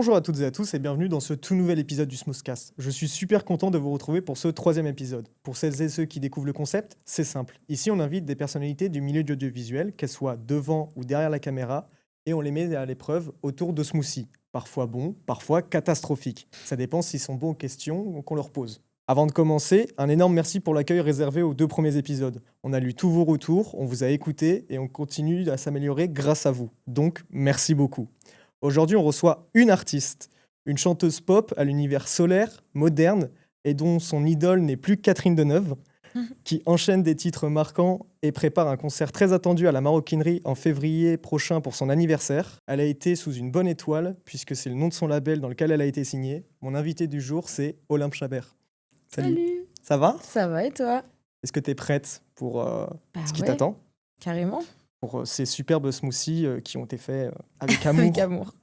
Bonjour à toutes et à tous et bienvenue dans ce tout nouvel épisode du Smoothcast. Je suis super content de vous retrouver pour ce 3e épisode. Pour celles et ceux qui découvrent le concept, c'est simple. Ici, on invite des personnalités du milieu de l'audiovisuel, qu'elles soient devant ou derrière la caméra, et on les met à l'épreuve autour de smoothies. Parfois bons, parfois catastrophiques. Ça dépend s'ils sont bons aux questions qu'on leur pose. Avant de commencer, un énorme merci pour l'accueil réservé aux 2 premiers épisodes. On a lu tous vos retours, on vous a écouté et on continue à s'améliorer grâce à vous. Donc, merci beaucoup. Aujourd'hui, on reçoit une artiste, une chanteuse pop à l'univers solaire, moderne, et dont son idole n'est plus Catherine Deneuve, qui enchaîne des titres marquants et prépare un concert très attendu à la Maroquinerie en février prochain pour son anniversaire. Elle a été sous une bonne étoile, puisque c'est le nom de son label dans lequel elle a été signée. Mon invité du jour, c'est Olympe Chabert. Salut. Ça va ? Ça va et toi ? Est-ce que tu es prête pour ce qui ouais, t'attend ? Carrément. Pour ces superbes smoothies qui ont été faits avec amour. Avec amour.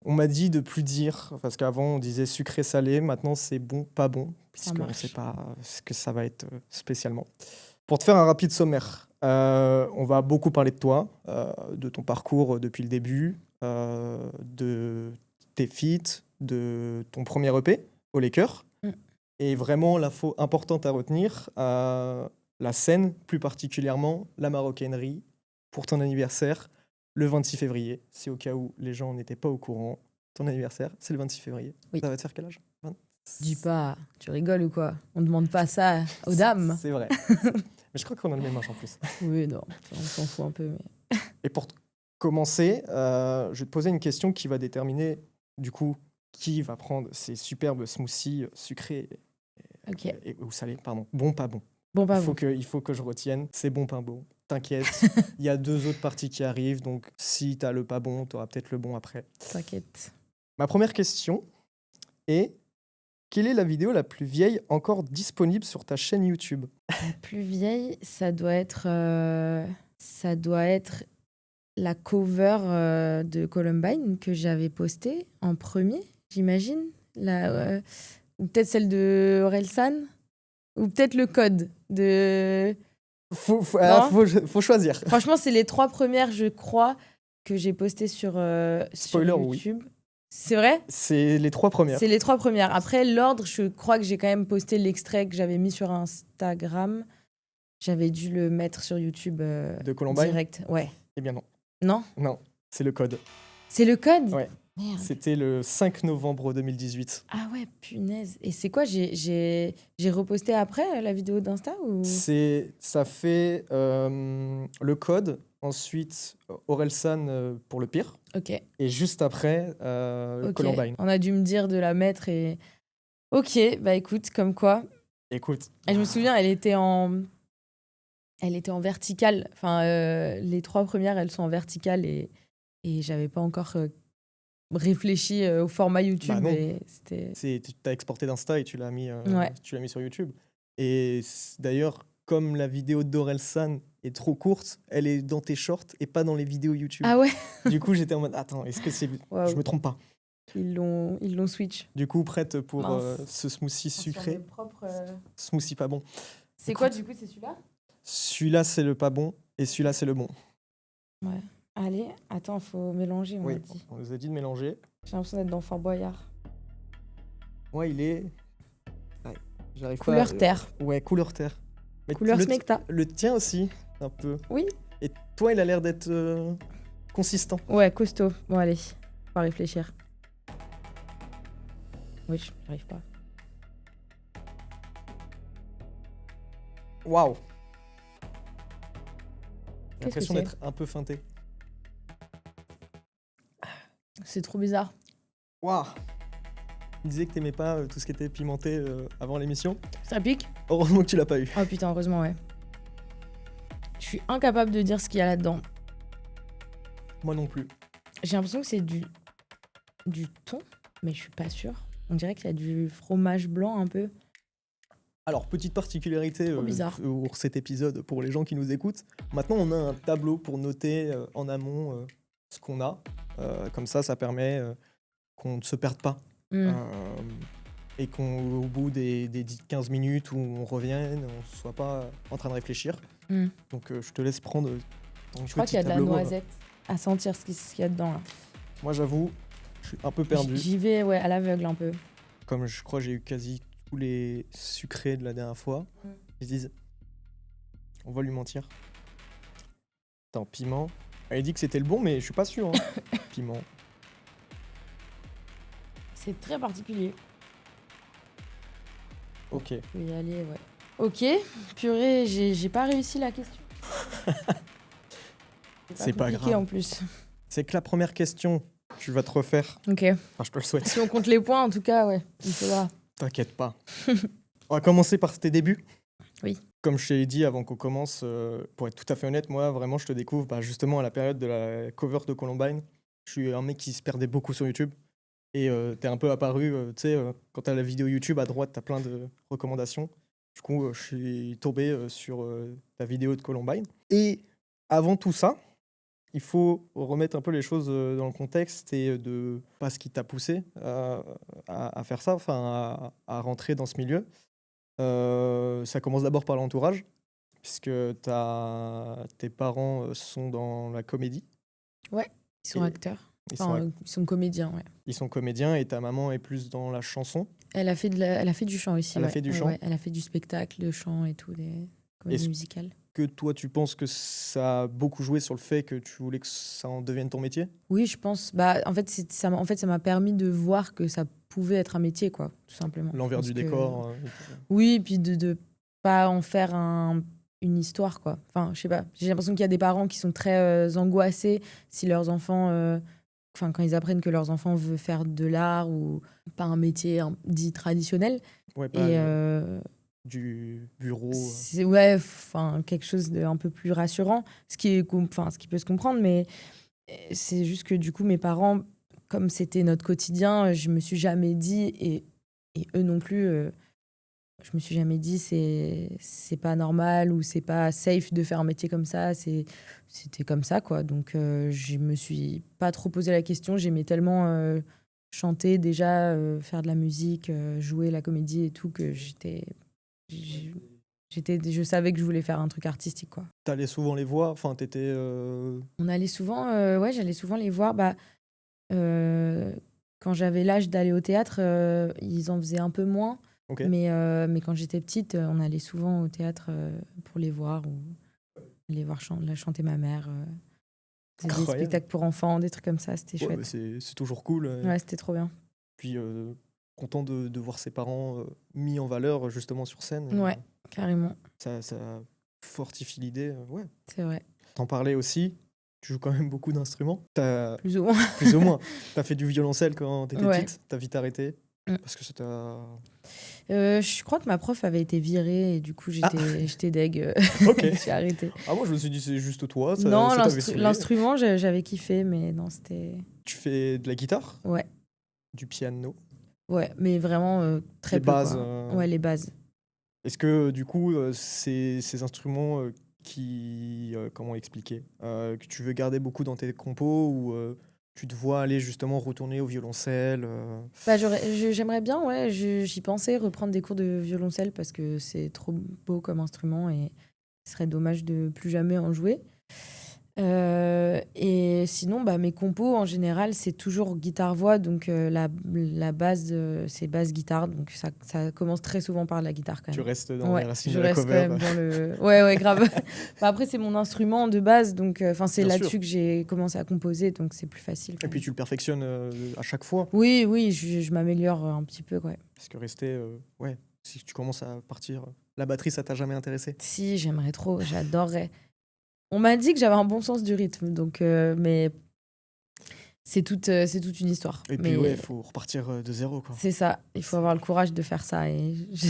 On m'a dit de plus dire, parce qu'avant on disait sucré-salé, maintenant c'est bon, pas bon, puisqu'on ne sait pas ce que ça va être spécialement. Pour te faire un rapide sommaire, on va beaucoup parler de toi, de ton parcours depuis le début, de tes feats, de ton premier EP, Au Laker. Et vraiment, l'info importante à retenir, la scène, plus particulièrement la Maroquinerie, pour ton anniversaire, le 26 février. Si au cas où les gens n'étaient pas au courant, ton anniversaire, c'est le 26 février. Oui. Ça va te faire quel âge ? Dis pas, tu rigoles ou quoi ? On demande pas ça aux dames. C'est vrai. Mais je crois qu'on a le même âge en plus. Oui, non, on s'en fout un peu. Mais... Et pour commencer, je vais te poser une question qui va déterminer, du coup, qui va prendre ces superbes smoothies sucrés ou salés, pardon. Bon, pas bon. Bon, pas bon. Il faut que je retienne, c'est bon, pas bon. T'inquiète, il y a 2 autres parties qui arrivent, donc si t'as le pas bon, t'auras peut-être le bon après. T'inquiète. Ma première question est, quelle est la vidéo la plus vieille encore disponible sur ta chaîne YouTube ? La plus vieille, ça doit être la cover de Columbine que j'avais postée en premier, j'imagine. Ou peut-être celle de Orelsan. Ou peut-être le code de... Faut choisir. Franchement, c'est les 3 premières, je crois, que j'ai postées sur YouTube. Oui. C'est vrai ? C'est les 3 premières. C'est les 3 premières. Après, l'ordre, je crois que j'ai quand même posté l'extrait que j'avais mis sur Instagram. J'avais dû le mettre sur YouTube de Columbine ? Direct. Ouais. Eh bien non. Non ? Non, c'est le code. C'est le code ? Ouais. Merde. C'était le 5 novembre 2018. Ah ouais, punaise. Et c'est quoi ? J'ai reposté après la vidéo d'Insta ou... Ça fait le code, ensuite Orelsan pour le pire. Ok. Et juste après, Columbine. On a dû me dire de la mettre et... Ok, bah écoute, comme quoi. Écoute. Et je me souviens, elle était en verticale. Enfin, les 3 premières, elles sont en verticale et j'avais pas encore... réfléchi au format YouTube. Bah non. Tu as exporté d'Insta et tu l'as mis sur YouTube. Et d'ailleurs, comme la vidéo d'Orelsan est trop courte, elle est dans tes shorts et pas dans les vidéos YouTube. Ah ouais. Du coup, j'étais en mode, attends, est-ce que c'est... Wow. Je me trompe pas. Ils l'ont switch. Du coup, prête pour ce smoothie sucré. Smoothie pas bon. C'est quoi, du coup, c'est celui-là ? Celui-là, c'est le pas bon et celui-là, c'est le bon. Ouais. Allez, attends, faut mélanger, on m'a dit. On nous a dit de mélanger. J'ai l'impression d'être dans Fort Boyard. Moi, il est... Ouais, j'arrive couleur pas... terre. Ouais, couleur terre. Mais couleur smecta. Le tien aussi, un peu. Oui. Et toi, il a l'air d'être consistant. Ouais, costaud. Bon, allez, on va réfléchir. Oui, j'arrive pas. Waouh. J'ai l'impression d'être un peu feinté. C'est trop bizarre. Waouh. Tu disais que t'aimais pas tout ce qui était pimenté avant l'émission. Ça pique ? Heureusement que tu l'as pas eu. Oh putain, heureusement, ouais. Je suis incapable de dire ce qu'il y a là-dedans. Moi non plus. J'ai l'impression que c'est du thon, mais je suis pas sûre. On dirait qu'il y a du fromage blanc un peu. Alors, petite particularité pour cet épisode, pour les gens qui nous écoutent. Maintenant, on a un tableau pour noter en amont ce qu'on a. Comme ça permet qu'on ne se perde pas. Et qu'au bout des 15 minutes où on revienne, on ne soit pas en train de réfléchir. Donc, je te laisse prendre ton petit tableau. Je crois qu'il y a de la noisette à sentir ce qu'il y a dedans. Là. Moi, j'avoue, Je suis un peu perdu. J'y vais à l'aveugle un peu. Comme je crois que j'ai eu quasi tous les sucrés de la dernière fois. Ils disent, on va lui mentir. Attends, piment. Elle dit que c'était le bon, mais je suis pas sûr. Hein. Piment. C'est très particulier. Ok. Je vais y aller, ouais. Ok, purée, j'ai pas réussi la question. C'est pas compliqué grave. en plus. C'est que la première question, tu vas te refaire. Ok. Enfin, je te le souhaite. Si on compte les points, en tout cas, ouais, il faudra. T'inquiète pas. On va commencer par tes débuts. Oui. Comme je t'ai dit avant qu'on commence, pour être tout à fait honnête, moi, vraiment, je te découvre justement à la période de la cover de Columbine. Je suis un mec qui se perdait beaucoup sur YouTube. Et t'es un peu apparu, tu sais, quand t'as la vidéo YouTube, à droite, t'as plein de recommandations. Du coup, je suis tombé sur ta vidéo de Columbine. Et avant tout ça, il faut remettre un peu les choses dans le contexte et de pas ce qui t'a poussé à faire ça, enfin à rentrer dans ce milieu. Ça commence d'abord par l'entourage, puisque tes parents sont dans la comédie. Ouais, ils sont Et acteurs. Ils Enfin, sont, ils sont comédiens, ouais. ils sont comédiens et ta maman est plus dans la chanson. Elle a fait, elle a fait du chant aussi. Elle a ouais. fait du Ouais, chant. ouais, elle a fait du spectacle, de chant et tout, des comédies Est-ce musicales. que toi, tu penses que ça a beaucoup joué sur le fait que tu voulais que ça en devienne ton métier? Oui, je pense. Bah, en fait, ça m'a permis de voir que ça pouvait être un métier, quoi, tout simplement. Je L'envers pense du que- décor. Oui, puis de pas en faire une histoire, quoi. Enfin, je sais pas. J'ai l'impression qu'il y a des parents qui sont très angoissés si leurs enfants. Enfin, quand ils apprennent que leurs enfants veulent faire de l'art ou pas un métier dit traditionnel. Ouais, pas Et du bureau. c'est ouais, enfin quelque chose d'un peu plus rassurant, ce qui peut se comprendre, mais c'est juste que du coup mes parents, comme c'était notre quotidien, je me suis jamais dit et eux non plus, je me suis jamais dit c'est pas normal ou c'est pas safe de faire un métier comme ça. C'était comme ça quoi. Donc je me suis pas trop posé la question. J'aimais tellement chanter déjà, faire de la musique, jouer la comédie et tout que je savais que je voulais faire un truc artistique quoi. T'allais souvent les voir, enfin t'étais. On allait souvent, ouais, j'allais souvent les voir. Bah, quand j'avais l'âge d'aller au théâtre, ils en faisaient un peu moins. Ok. Mais quand j'étais petite, on allait souvent au théâtre pour les voir ou les voir chanter ma mère. On faisait des Incroyable. spectacles pour enfants, des trucs comme ça, c'était Ouais, chouette. bah, c'est toujours cool. Ouais, c'était trop bien. Puis content de voir ses parents mis en valeur justement sur scène. Ouais, carrément, Ça fortifie l'idée. Ouais. c'est vrai. T'en parlais aussi. Tu joues quand même beaucoup d'instruments. Plus ou moins. Plus ou moins. T'as fait du violoncelle quand t'étais Ouais. petite. T'as vite arrêté. Mm. Parce que c'était. Je crois que ma prof avait été virée et du coup j'étais deg. Ok. J'ai arrêté. Ah, moi je me suis dit c'est juste toi. Non, ça t'avait saoulé. l'instrument, j'avais kiffé, mais non, c'était. Tu fais de la guitare, Ouais, du piano. ouais, mais vraiment très Les peu. bases, Quoi. Ouais, les bases. Est-ce que du coup, ces instruments comment expliquer que tu veux garder beaucoup dans tes compos ou tu te vois aller justement retourner au violoncelle Bah, j'aimerais bien, ouais, j'y pensais reprendre des cours de violoncelle parce que c'est trop beau comme instrument et ce serait dommage de plus jamais en jouer. Et sinon, bah, mes compos en général, c'est toujours guitare-voix, donc la base, c'est basse-guitare, donc ça commence très souvent par la guitare quand Tu même. restes dans Ouais, les racines je de la reste quand cover. même dans le. Ouais, ouais, grave. Bah, après, c'est mon instrument de base, donc enfin c'est Bien là-dessus sûr. que j'ai commencé à composer, donc c'est plus facile. quand Et puis même. tu le perfectionnes à chaque fois. Oui, oui, je m'améliore un petit peu, ouais. Parce que rester, ouais, si tu commences à partir, la batterie, ça t'a jamais intéressé? Si, j'aimerais trop, j'adorerais. On m'a dit que j'avais un bon sens du rythme, donc mais c'est toute une histoire. Et mais puis ouais, il faut repartir de zéro, quoi. c'est ça, il faut avoir le courage de faire ça. Et je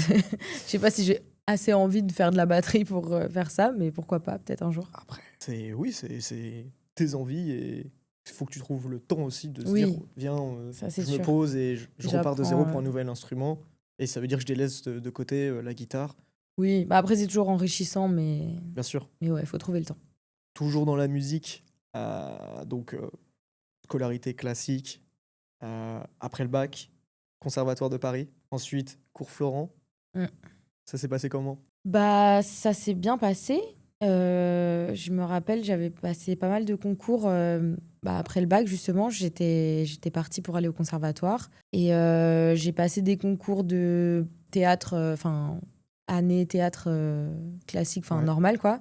sais pas si j'ai assez envie de faire de la batterie pour faire ça, mais pourquoi pas, peut-être un jour. Après, c'est tes envies et il faut que tu trouves le temps aussi de se Oui, dire, viens, ça, c'est je me sûr. pose et je repars de zéro J'apprends, pour un nouvel instrument. Et ça veut dire que je délaisse de côté la guitare, Oui, bah après c'est toujours enrichissant, bien sûr. mais ouais, il faut trouver le temps. Toujours dans la musique, donc scolarité classique, après le bac, Conservatoire de Paris, ensuite cours Florent. Mm. Ça s'est passé comment? Bah ça s'est bien passé. Je me rappelle, j'avais passé pas mal de concours après le bac, justement, j'étais partie pour aller au conservatoire. Et j'ai passé des concours de théâtre, année théâtre classique, Ouais. normal, quoi.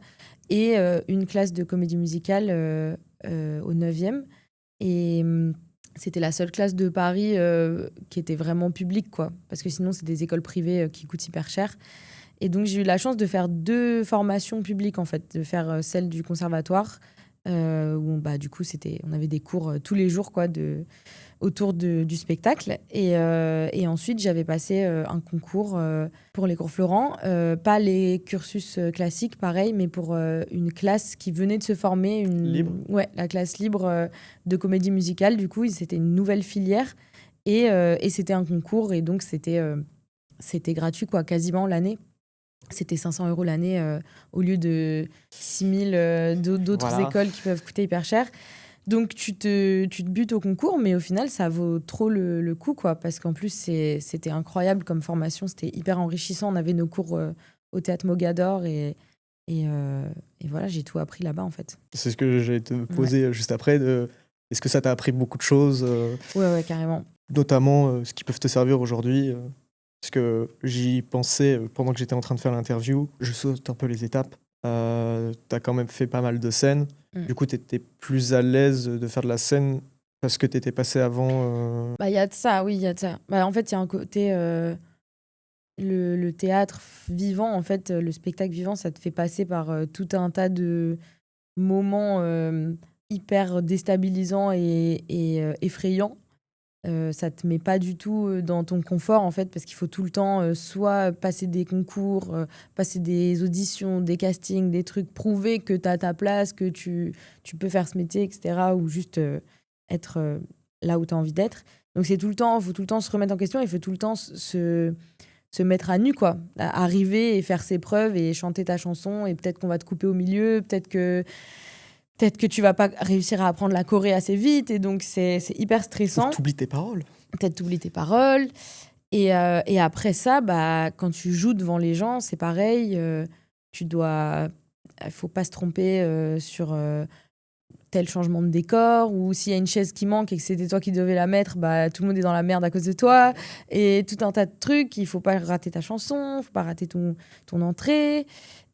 Et une classe de comédie musicale au 9e. Et c'était la seule classe de Paris qui était vraiment publique, quoi. Parce que sinon, c'est des écoles privées qui coûtent hyper cher. Et donc, j'ai eu la chance de faire 2 formations publiques, en fait. De faire celle du conservatoire, où du coup, on avait des cours tous les jours, quoi, autour du spectacle. Et ensuite, j'avais passé un concours pour les cours Florent. Pas les cursus classiques, pareil, mais pour une classe qui venait de se former. Libre. Ouais, la classe libre de comédie musicale. Du coup, c'était une nouvelle filière. Et c'était un concours. Et donc, c'était gratuit, quoi, quasiment l'année. C'était 500 € l'année au lieu de 6 000 d'autres Voilà. écoles qui peuvent coûter hyper cher. Donc, tu te butes au concours, mais au final, ça vaut trop le coup, quoi. Parce qu'en plus, c'était incroyable comme formation. C'était hyper enrichissant. On avait nos cours au Théâtre Mogador et voilà, j'ai tout appris là-bas, en fait. C'est ce que j'allais te poser juste après. Est-ce que ça t'a appris beaucoup de choses Ouais, carrément. notamment ce qui peuvent te servir aujourd'hui parce que j'y pensais pendant que j'étais en train de faire l'interview. Je saute un peu les étapes. T'as quand même fait pas mal de scènes. Du coup, t'étais plus à l'aise de faire de la scène parce que t'étais passé avant. Il y a de ça, oui, il y a de ça. En fait, il y a un côté... le théâtre vivant, en fait, le spectacle vivant, ça te fait passer par tout un tas de moments hyper déstabilisants et effrayants. Ça te met pas du tout dans ton confort, en fait, parce qu'il faut tout le temps soit passer des concours, passer des auditions, des castings, des trucs, prouver que tu as ta place, que tu peux faire ce métier, etc. Ou juste être là où tu as envie d'être. Donc c'est tout le temps, faut tout le temps se remettre en question, il faut tout le temps se mettre à nu, quoi. Arriver et faire ses preuves et chanter ta chanson, et peut-être qu'on va te couper au milieu, peut-être que tu vas pas réussir à apprendre la choré assez vite, et donc c'est hyper stressant. Ou t'oublies tes paroles. Peut-être t'oublies tes paroles. Et après ça, quand tu joues devant les gens, c'est pareil. Il faut pas se tromper sur tel changement de décor, ou s'il y a une chaise qui manque et que c'était toi qui devais la mettre, tout le monde est dans la merde à cause de toi. Et tout un tas de trucs. Il faut pas rater ta chanson, il faut pas rater ton entrée.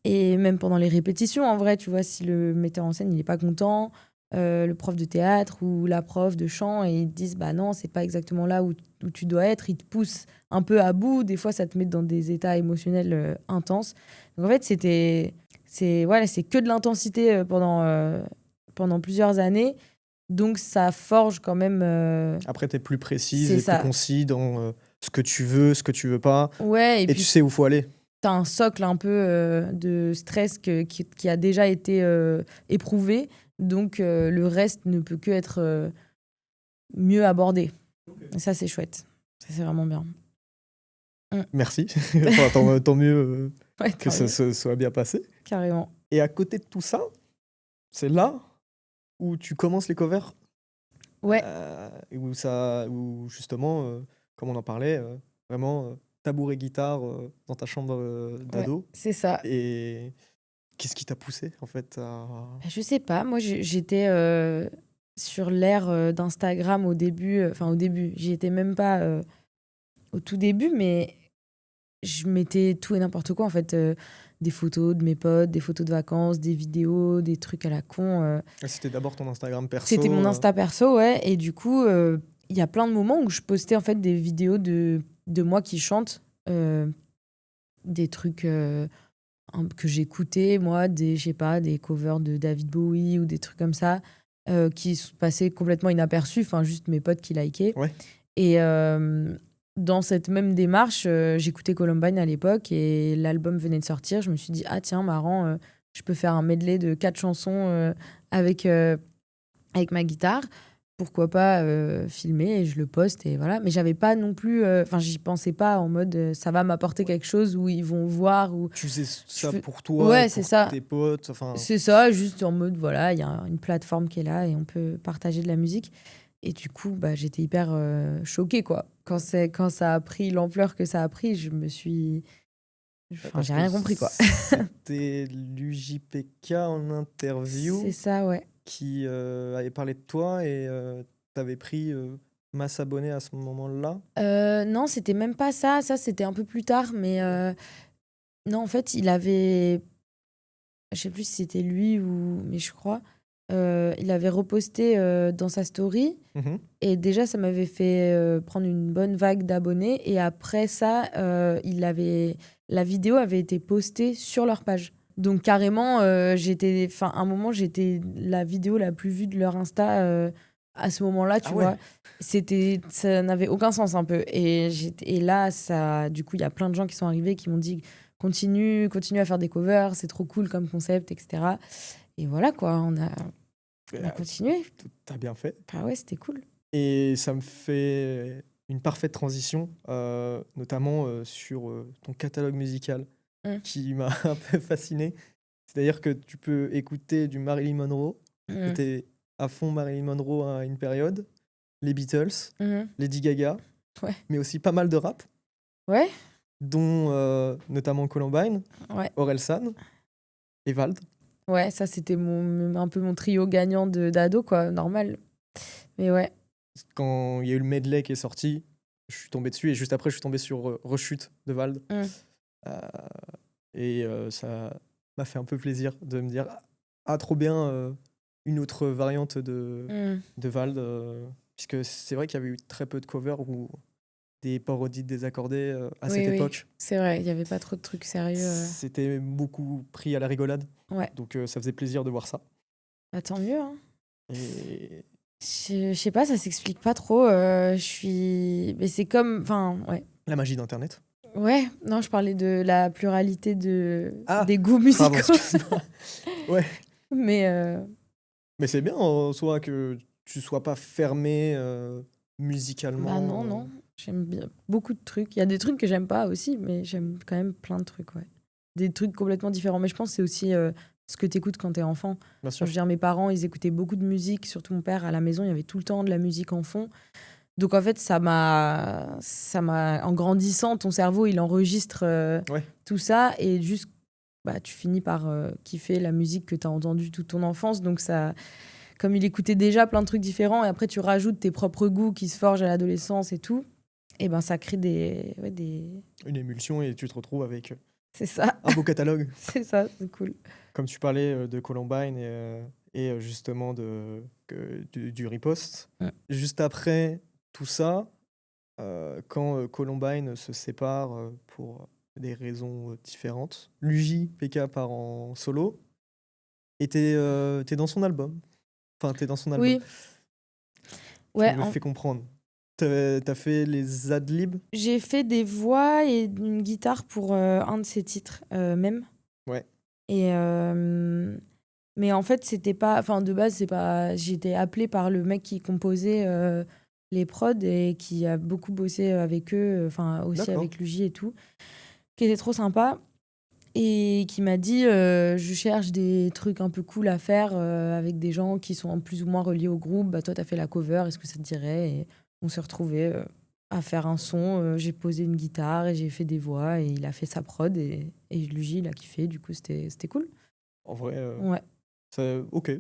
Et même pendant les répétitions, en vrai, tu vois, si le metteur en scène il est pas content, le prof de théâtre ou la prof de chant, et ils te disent non, c'est pas exactement là où tu dois être, ils te poussent un peu à bout. Des fois, ça te met dans des états émotionnels intenses. Donc en fait, c'est que de l'intensité pendant plusieurs années. Donc ça forge quand même. Après, t'es plus précise et ça. plus concis dans ce que tu veux, ce que tu veux pas. Ouais, et puis, tu sais où faut aller. T'as un socle un peu de stress qui a déjà été éprouvé. Donc le reste ne peut que être mieux abordé. Et ça, c'est chouette. Ça, c'est vraiment bien. Merci. Enfin, tant mieux que ça mieux. se soit bien passé. Carrément. Et à côté de tout ça, c'est là où tu commences les covers. Ouais. Où justement, comme on en parlait, vraiment tabouret guitare dans ta chambre d'ado. Ouais, c'est ça. Et qu'est-ce qui t'a poussé en fait Je sais pas. Moi, j'étais sur l'ère d'Instagram au début. Enfin, au début, j'y étais même pas au tout début, mais je mettais tout et n'importe quoi, en fait. Des photos de mes potes, des photos de vacances, des vidéos, des trucs à la con. C'était d'abord ton Instagram perso. C'était mon Insta perso, ouais. Et du coup, il y a plein de moments où je postais en fait des vidéos de moi qui chante, des trucs que j'écoutais, moi, je sais pas, des covers de David Bowie ou des trucs comme ça, qui passaient complètement inaperçus, enfin juste mes potes qui likaient. Ouais. Et dans cette même démarche, j'écoutais Columbine à l'époque et l'album venait de sortir. Je me suis dit, ah tiens, marrant, je peux faire un medley de 4 chansons avec ma guitare. Pourquoi pas filmer, et je le poste, et voilà. Mais j'avais pas non plus... j'y pensais pas en mode ça va m'apporter quelque chose où ils vont voir. Ou... Tu faisais ça pour toi, ouais, et c'est pour ça. tes potes. C'est ça, juste en mode voilà, il y a une plateforme qui est là et on peut partager de la musique. Et du coup, j'étais hyper choquée, quoi. Quand ça a pris l'ampleur que ça a pris, je me suis... j'ai rien compris, quoi. C'était l'UJPK en interview. C'est ça, ouais. qui avait parlé de toi et t'avais pris masse abonnés à ce moment-là? Non, c'était même pas ça. Ça, c'était un peu plus tard. Mais non, en fait, il avait. Je sais plus si c'était lui ou. Mais je crois. Il avait reposté dans sa story. Mhm. Et déjà, ça m'avait fait prendre une bonne vague d'abonnés. Et après ça, la vidéo avait été postée sur leur page. Donc carrément, à un moment, j'étais la vidéo la plus vue de leur Insta à ce moment-là, tu Ah ouais. vois. Ça n'avait aucun sens un peu. Et là, du coup, il y a plein de gens qui sont arrivés qui m'ont dit continue à faire des covers, c'est trop cool comme concept, etc. Et voilà quoi, on a continué. T'as bien fait. Ah ouais, c'était cool. Et ça me fait une parfaite transition, notamment sur ton catalogue musical, qui m'a un peu fasciné. C'est-à-dire que tu peux écouter du Marilyn Monroe, t'étais à fond Marilyn Monroe à une période, les Beatles, Lady Gaga, Ouais. mais aussi pas mal de rap, Ouais, dont notamment Columbine, ouais. Orelsan et Vald. Ouais, ça c'était un peu mon trio gagnant d'ado, quoi, normal. Mais ouais. Quand il y a eu le medley qui est sorti, je suis tombé dessus et juste après je suis tombé sur Rechute de Vald. Et ça m'a fait un peu plaisir de me dire ah trop bien, une autre variante de Vald, puisque c'est vrai qu'il y avait eu très peu de covers ou des parodies désaccordées à cette Oui, époque. c'est vrai, il n'y avait pas trop de trucs sérieux. C'était beaucoup pris à la rigolade, Ouais, donc ça faisait plaisir de voir ça. bah, tant mieux. Hein. Et Je sais pas, ça s'explique pas trop. Mais c'est comme. Enfin, ouais. la magie d'Internet. Ouais, non, je parlais de la pluralité Ah, des goûts pardon, musicaux. excuse-moi. Ouais, Mais mais c'est bien en soi que tu sois pas fermé musicalement. bah non, non. J'aime bien beaucoup de trucs. Il y a des trucs que j'aime pas aussi, mais j'aime quand même plein de trucs, ouais. Des trucs complètement différents. Mais je pense que c'est aussi ce que tu écoutes quand t'es enfant. Bien Je sûr. veux dire, mes parents, ils écoutaient beaucoup de musique, surtout mon père. À la maison, il y avait tout le temps de la musique en fond. Donc en fait, en grandissant, ton cerveau, il enregistre tout ça. Et juste, bah, tu finis par kiffer la musique que tu as entendue toute ton enfance. Donc ça, comme il écoutait déjà plein de trucs différents, et après tu rajoutes tes propres goûts qui se forgent à l'adolescence et tout, et ben ça crée des... Une émulsion et tu te retrouves avec C'est ça, un beau catalogue. c'est ça, c'est cool. Comme tu parlais de Columbine et justement du riposte. Juste après tout ça, quand Columbine se sépare pour des raisons différentes, Luigi PK part en solo et t'es dans son album. Enfin, t'es dans son album. Oui. Tu Ouais, me fais comprendre. T'as fait les adlibs. j'ai fait des voix et une guitare pour un de ses titres même. Ouais. Et mais en fait, c'était pas. Enfin, de base, c'est pas. J'étais appelée par le mec qui composait les prods et qui a beaucoup bossé avec eux, enfin aussi D'accord. avec Luigi et tout, qui était trop sympa et qui m'a dit je cherche des trucs un peu cool à faire avec des gens qui sont plus ou moins reliés au groupe. Bah, toi, t'as fait la cover, est-ce que ça te dirait? Et on s'est retrouvés à faire un son. J'ai posé une guitare et j'ai fait des voix et il a fait sa prod et Luigi, il a kiffé. Du coup, c'était cool. En vrai, Ouais. ok.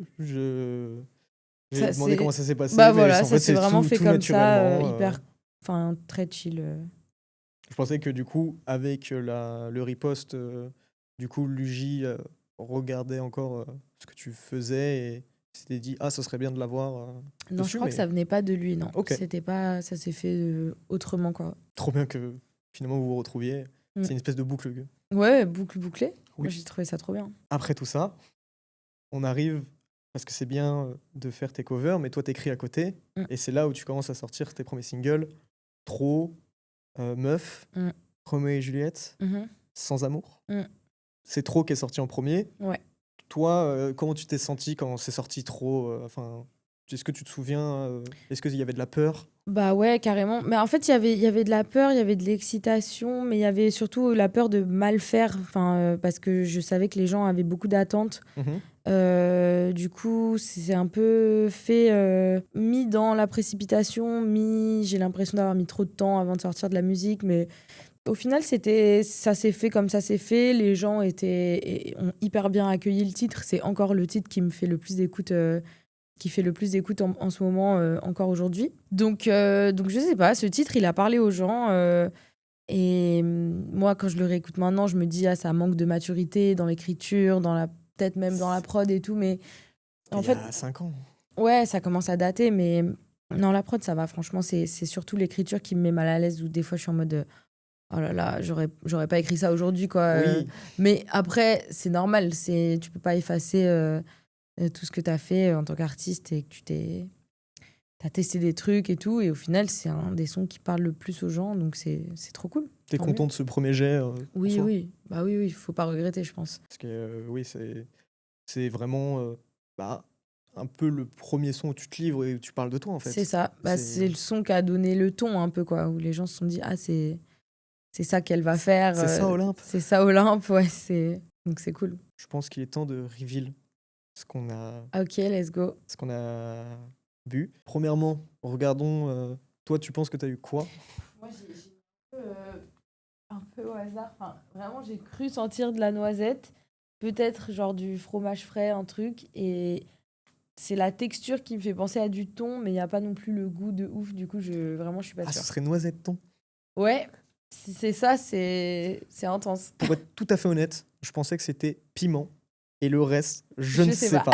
J'ai Ça, demandé c'est- comment ça s'est passé, Bah mais voilà, en ça fait, s'est c'est vraiment tout, fait tout comme ça, naturellement. hyper. Enfin, très chill. Je pensais que du coup, avec le riposte, du coup, Luigi regardait encore ce que tu faisais et s'était dit ah, ça serait bien de l'avoir Non, dessus. je crois Mais que ça venait pas de lui, non. ok, C'était pas. Ça s'est fait autrement, quoi. trop bien que finalement vous vous retrouviez. C'est une espèce de boucle. Ouais, bouclée. Oui. Moi, j'ai trouvé ça trop bien. Après tout ça, on arrive, parce que c'est bien de faire tes covers, mais toi t'écris à côté, et c'est là où tu commences à sortir tes premiers singles, Trop, Meuf, Roméo et Juliette, Sans amour. C'est Trop qui est sorti en premier. Ouais. Toi, comment tu t'es senti quand c'est sorti Trop enfin, est-ce que tu te souviens Est-ce qu'il y avait de la peur? Bah ouais, carrément. Mais en fait, il y avait de la peur, il y avait de l'excitation, mais il y avait surtout la peur de mal faire, parce que je savais que les gens avaient beaucoup d'attentes. Du coup, c'est un peu fait, mis dans la précipitation, j'ai l'impression d'avoir mis trop de temps avant de sortir de la musique, mais Au final, ça s'est fait comme ça s'est fait. Les gens ont hyper bien accueilli le titre. C'est encore le titre qui me fait le plus d'écoute, qui fait le plus d'écoute en ce moment, encore aujourd'hui. Donc, je sais pas, ce titre, il a parlé aux gens. Et moi, quand je le réécoute maintenant, je me dis, ça manque de maturité dans l'écriture, peut-être même dans la prod et tout. Mais en fait, il y a 5 ans. ouais, ça commence à dater. Mais non, la prod, ça va. Franchement, c'est surtout l'écriture qui me met mal à l'aise, où des fois, je suis en mode... Oh là là, j'aurais pas écrit ça aujourd'hui, quoi. Oui. Mais après, c'est normal. Tu peux pas effacer tout ce que tu as fait en tant qu'artiste et que t'as testé des trucs et tout. Et au final, c'est un des sons qui parle le plus aux gens. Donc, c'est trop cool. T'es Tant content mieux. de ce premier jet Oui, en soi oui. Bah oui, faut pas regretter, je pense. Parce que oui, c'est vraiment un peu le premier son où tu te livres et où tu parles de toi, en fait. C'est ça. Bah, c'est le son qui a donné le ton, un peu, quoi. Où les gens se sont dit, c'est ça qu'elle va faire. C'est ça, Olympe. C'est ça, Olympe, ouais. Donc, c'est cool. Je pense qu'il est temps de reveal ce qu'on a Ok, let's go. vu. Premièrement, regardons, toi, tu penses que tu as eu quoi? Moi, j'ai un peu au hasard. Enfin, vraiment, j'ai cru sentir de la noisette. Peut-être genre du fromage frais, un truc. Et c'est la texture qui me fait penser à du thon, mais il n'y a pas non plus le goût de ouf. Du coup, vraiment, je suis pas Ah, sûre. ce serait noisette thon. Ouais, si c'est ça, c'est intense. Pour être tout à fait honnête, je pensais que c'était piment. Et le reste, je ne sais pas.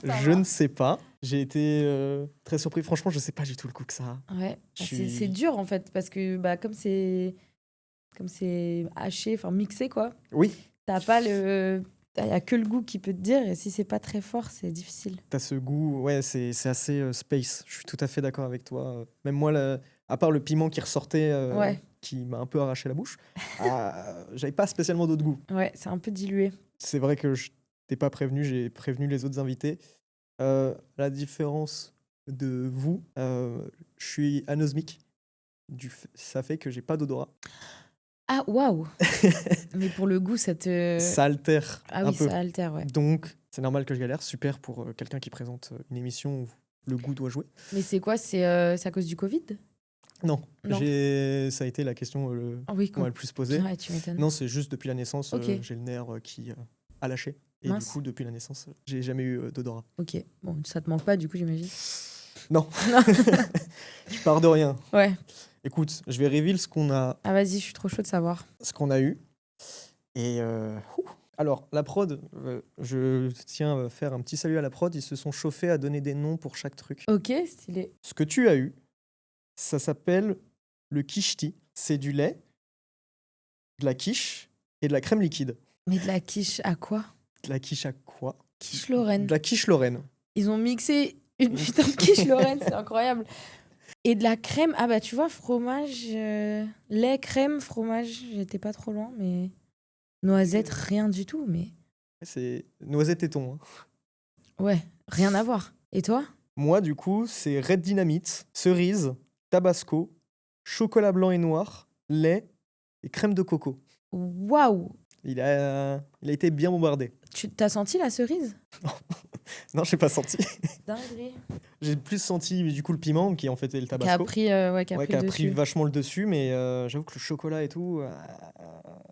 Je ne sais pas. J'ai été très surpris. Franchement, je sais pas du tout le goût que ça a. Ouais, Je c'est suis- dur en fait, parce que comme c'est haché, enfin mixé quoi, Oui, t'as pas le... Il n'y a que le goût qui peut te dire, et si c'est pas très fort, c'est difficile. t'as ce goût. Ouais, c'est assez space. Je suis tout à fait d'accord avec toi. Même moi, à part le piment qui ressortait, Ouais. qui m'a un peu arraché la bouche, j'avais pas spécialement d'autre goût. Ouais, c'est un peu dilué. C'est vrai que je t'ai pas prévenu, j'ai prévenu les autres invités. La différence de vous, je suis anosmique. Ça fait que j'ai pas d'odorat. Ah, waouh. Mais pour le goût, ça te... Ça altère Ah un oui, peu. ça altère, ouais. Donc, c'est normal que je galère. Super pour quelqu'un qui présente une émission où le goût doit jouer. Mais c'est quoi? C'est à cause du Covid? Non, Non. ça a été la question Ah oui, qu'on m'a le plus posée. Ouais, tu m'étonnes. Non, c'est juste depuis la naissance, Ok. j'ai le nerf qui a lâché. Et Mince. du coup, depuis la naissance, j'ai jamais eu d'odorat. Ok, bon, ça te manque pas du coup, j'imagine. Non, je pars de rien. Ouais. Écoute, je vais reveal ce qu'on a Ah vas-y, je suis trop chaud de savoir. eu. Et alors, la prod, je tiens à faire un petit salut à la prod. Ils se sont chauffés à donner des noms pour chaque truc. Ok, stylé. Ce que tu as eu, ça s'appelle le quicheti. C'est du lait, de la quiche et de la crème liquide. Mais de la quiche à quoi? De la quiche à quoi? Quiche Lorraine. De la quiche Lorraine. Ils ont mixé une putain de quiche Lorraine, c'est incroyable. Et de la crème, ah bah tu vois, fromage, lait, crème, fromage, j'étais pas trop loin, mais noisette, rien du tout, mais C'est noisette et thon. Hein. ouais, rien à voir. Et toi? Moi, du coup, c'est Red Dynamite, cerise, tabasco, chocolat blanc et noir, lait et crème de coco. Waouh! Il a été bien bombardé. T'as senti la cerise? Non, j'ai pas senti. Dinguerie. J'ai plus senti du coup le piment qui en fait est le Qui a tabasco. pris, Qui a pris vachement le dessus, mais j'avoue que le chocolat et tout,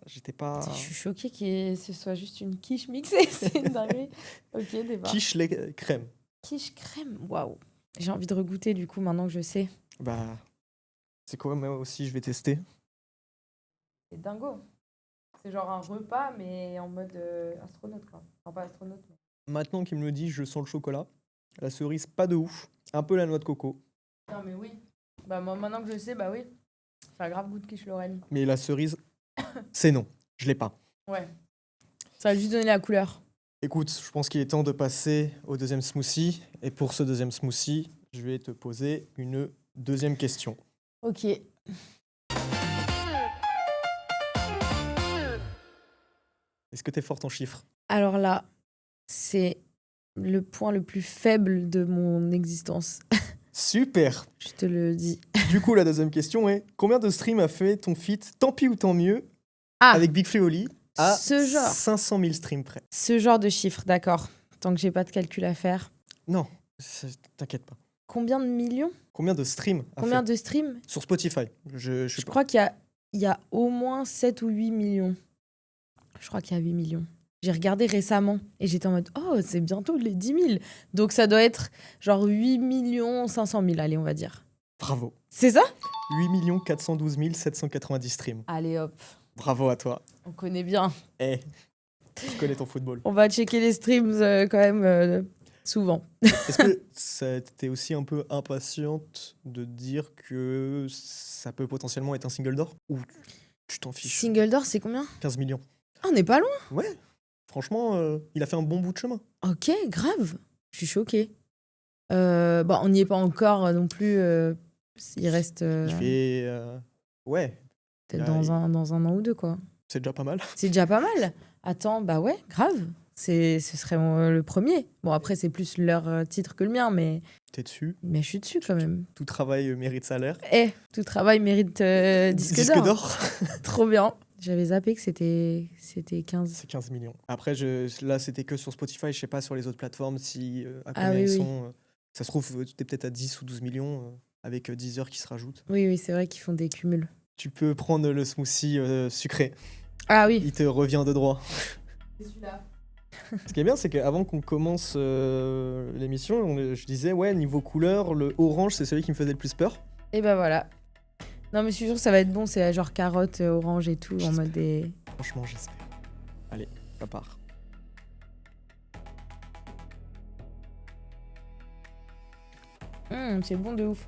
j'étais pas. Je suis choquée que ce soit juste une quiche mixée, c'est une dinguerie. Ok, débat. Quiche lait crème. Quiche crème, waouh. J'ai envie de regoûter du coup maintenant que je sais. Bah, c'est quoi, moi aussi je vais tester. C'est dingo. C'est genre un repas, mais en mode astronaute, quoi. Enfin, pas astronaute, mais... Maintenant qu'il me le dit, je sens le chocolat. La cerise, pas de ouf. Un peu la noix de coco. Non, mais oui. Bah, moi, maintenant que je sais, bah oui. Ça a grave goût de quiche Lorraine. Mais la cerise, c'est non. Je l'ai pas. Ouais. Ça a juste donné la couleur. Écoute, je pense qu'il est temps de passer au deuxième smoothie. Et pour ce deuxième smoothie, je vais te poser une deuxième question. Ok. Est-ce que tu es forte en chiffres? Alors là, c'est le point le plus faible de mon existence. Super. Je te le dis. Du coup, la deuxième question est combien de streams a fait ton feat Tant pis ou tant mieux Ah, avec Big Flo et Oli à ce genre. 500 000 streams près? Ce genre de chiffre, d'accord. Tant que j'ai pas de calcul à faire. Non, t'inquiète pas. Combien de millions? Combien de streams a Combien fait de streams? sur Spotify? Je sais Je pas. crois qu'il y a il y a au moins 7 ou 8 millions. Je crois qu'il y a 8 millions. J'ai regardé récemment et j'étais en mode, oh, c'est bientôt les 10 000. Donc ça doit être genre 8 500 000, allez, on va dire. Bravo. C'est ça? 8 412 790 streams. Allez, hop, Bravo à toi. on connaît bien. Eh, tu connais ton football. On va checker les streams quand même souvent. Est-ce que ça t'es aussi un peu impatiente de dire que ça peut potentiellement être un single d'or? Ou tu t'en fiches? Single d'or, c'est combien? 15 millions. Ah, on n'est pas loin. Ouais, franchement, il a fait un bon bout de chemin. Ok, grave. Je suis choquée. Bon, on n'y est pas encore non plus. Il reste Il fait... ouais, peut-être il y a- dans un an ou deux, quoi. c'est déjà pas mal. C'est déjà pas mal. Attends, bah ouais, grave. Ce serait le premier. Bon, après, c'est plus leur titre que le mien, mais T'es dessus. je suis dessus quand même. Tout travail mérite salaire. Tout travail mérite disque d'or. Trop bien. J'avais zappé que c'était 15. C'est 15 millions. Après, là, c'était que sur Spotify. Je sais pas sur les autres plateformes si à Ah combien oui, ils oui. sont. Ça se trouve, t'es peut-être à 10 ou 12 millions avec 10 heures qui se rajoutent. Oui, oui, c'est vrai qu'ils font des cumuls. Tu peux prendre le smoothie sucré. Ah oui. Il te revient de droit. C'est celui-là. Ce qui est bien, c'est qu'avant qu'on commence l'émission, je disais, ouais, niveau couleur, le orange, c'est celui qui me faisait le plus peur. Et ben voilà. Non, mais je suis sûre que ça va être bon. C'est genre carotte, orange et tout, en J'espère. mode des. Franchement, j'espère. Allez, ça part. C'est bon de ouf.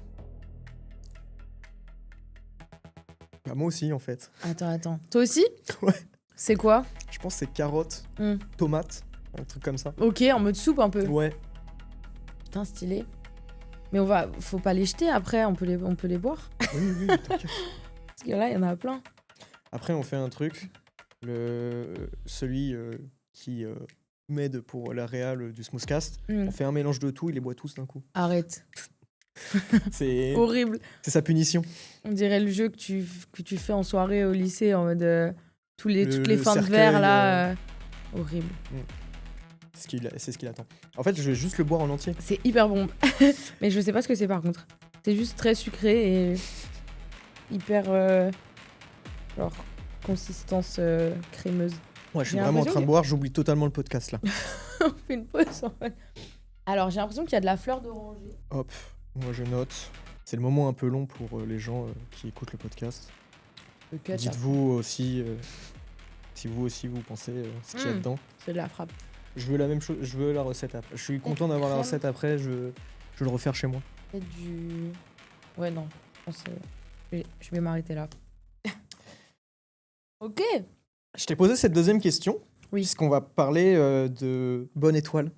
Bah, moi aussi, en fait. Attends. Toi aussi? Ouais. C'est quoi? Je pense que c'est carotte, Hmm. tomate, un truc comme ça. Ok, en mode soupe un peu. Ouais. Putain, stylé. Mais faut pas les jeter après, on peut les boire. Oui, t'inquiète. Parce que là, il y en a plein. Après, on fait un truc. Celui qui m'aide pour la réal du Smoothcast, on fait un mélange de tout, il les boit tous d'un coup. Arrête. C'est Horrible. c'est sa punition. On dirait le jeu que tu fais en soirée au lycée en mode toutes les Le fins de cercueil, verre là. Horrible. C'est ce qu'il attend. En fait, je vais juste le boire en entier. C'est hyper bon. Mais je sais pas ce que c'est par contre. C'est juste très sucré et hyper genre consistance crémeuse. Ouais, je suis J'ai vraiment en l'impression train de boire, j'oublie totalement le podcast là. On fait une pause en fait. Alors j'ai l'impression qu'il y a de la fleur d'oranger. Hop, moi je note. C'est le moment un peu long pour les gens qui écoutent le podcast. Le ketchup, Dites-vous aussi si vous aussi vous pensez ce qu'il y a dedans. c'est de la frappe. Je veux la même chose, je veux la recette après. Je suis content d'avoir la crème. recette après, je veux le refaire chez moi. Peut-être du. Ouais, non. Je pense je vais m'arrêter là. Ok. Je t'ai posé cette deuxième question, Oui. puisqu'on va parler de Bonne Étoile.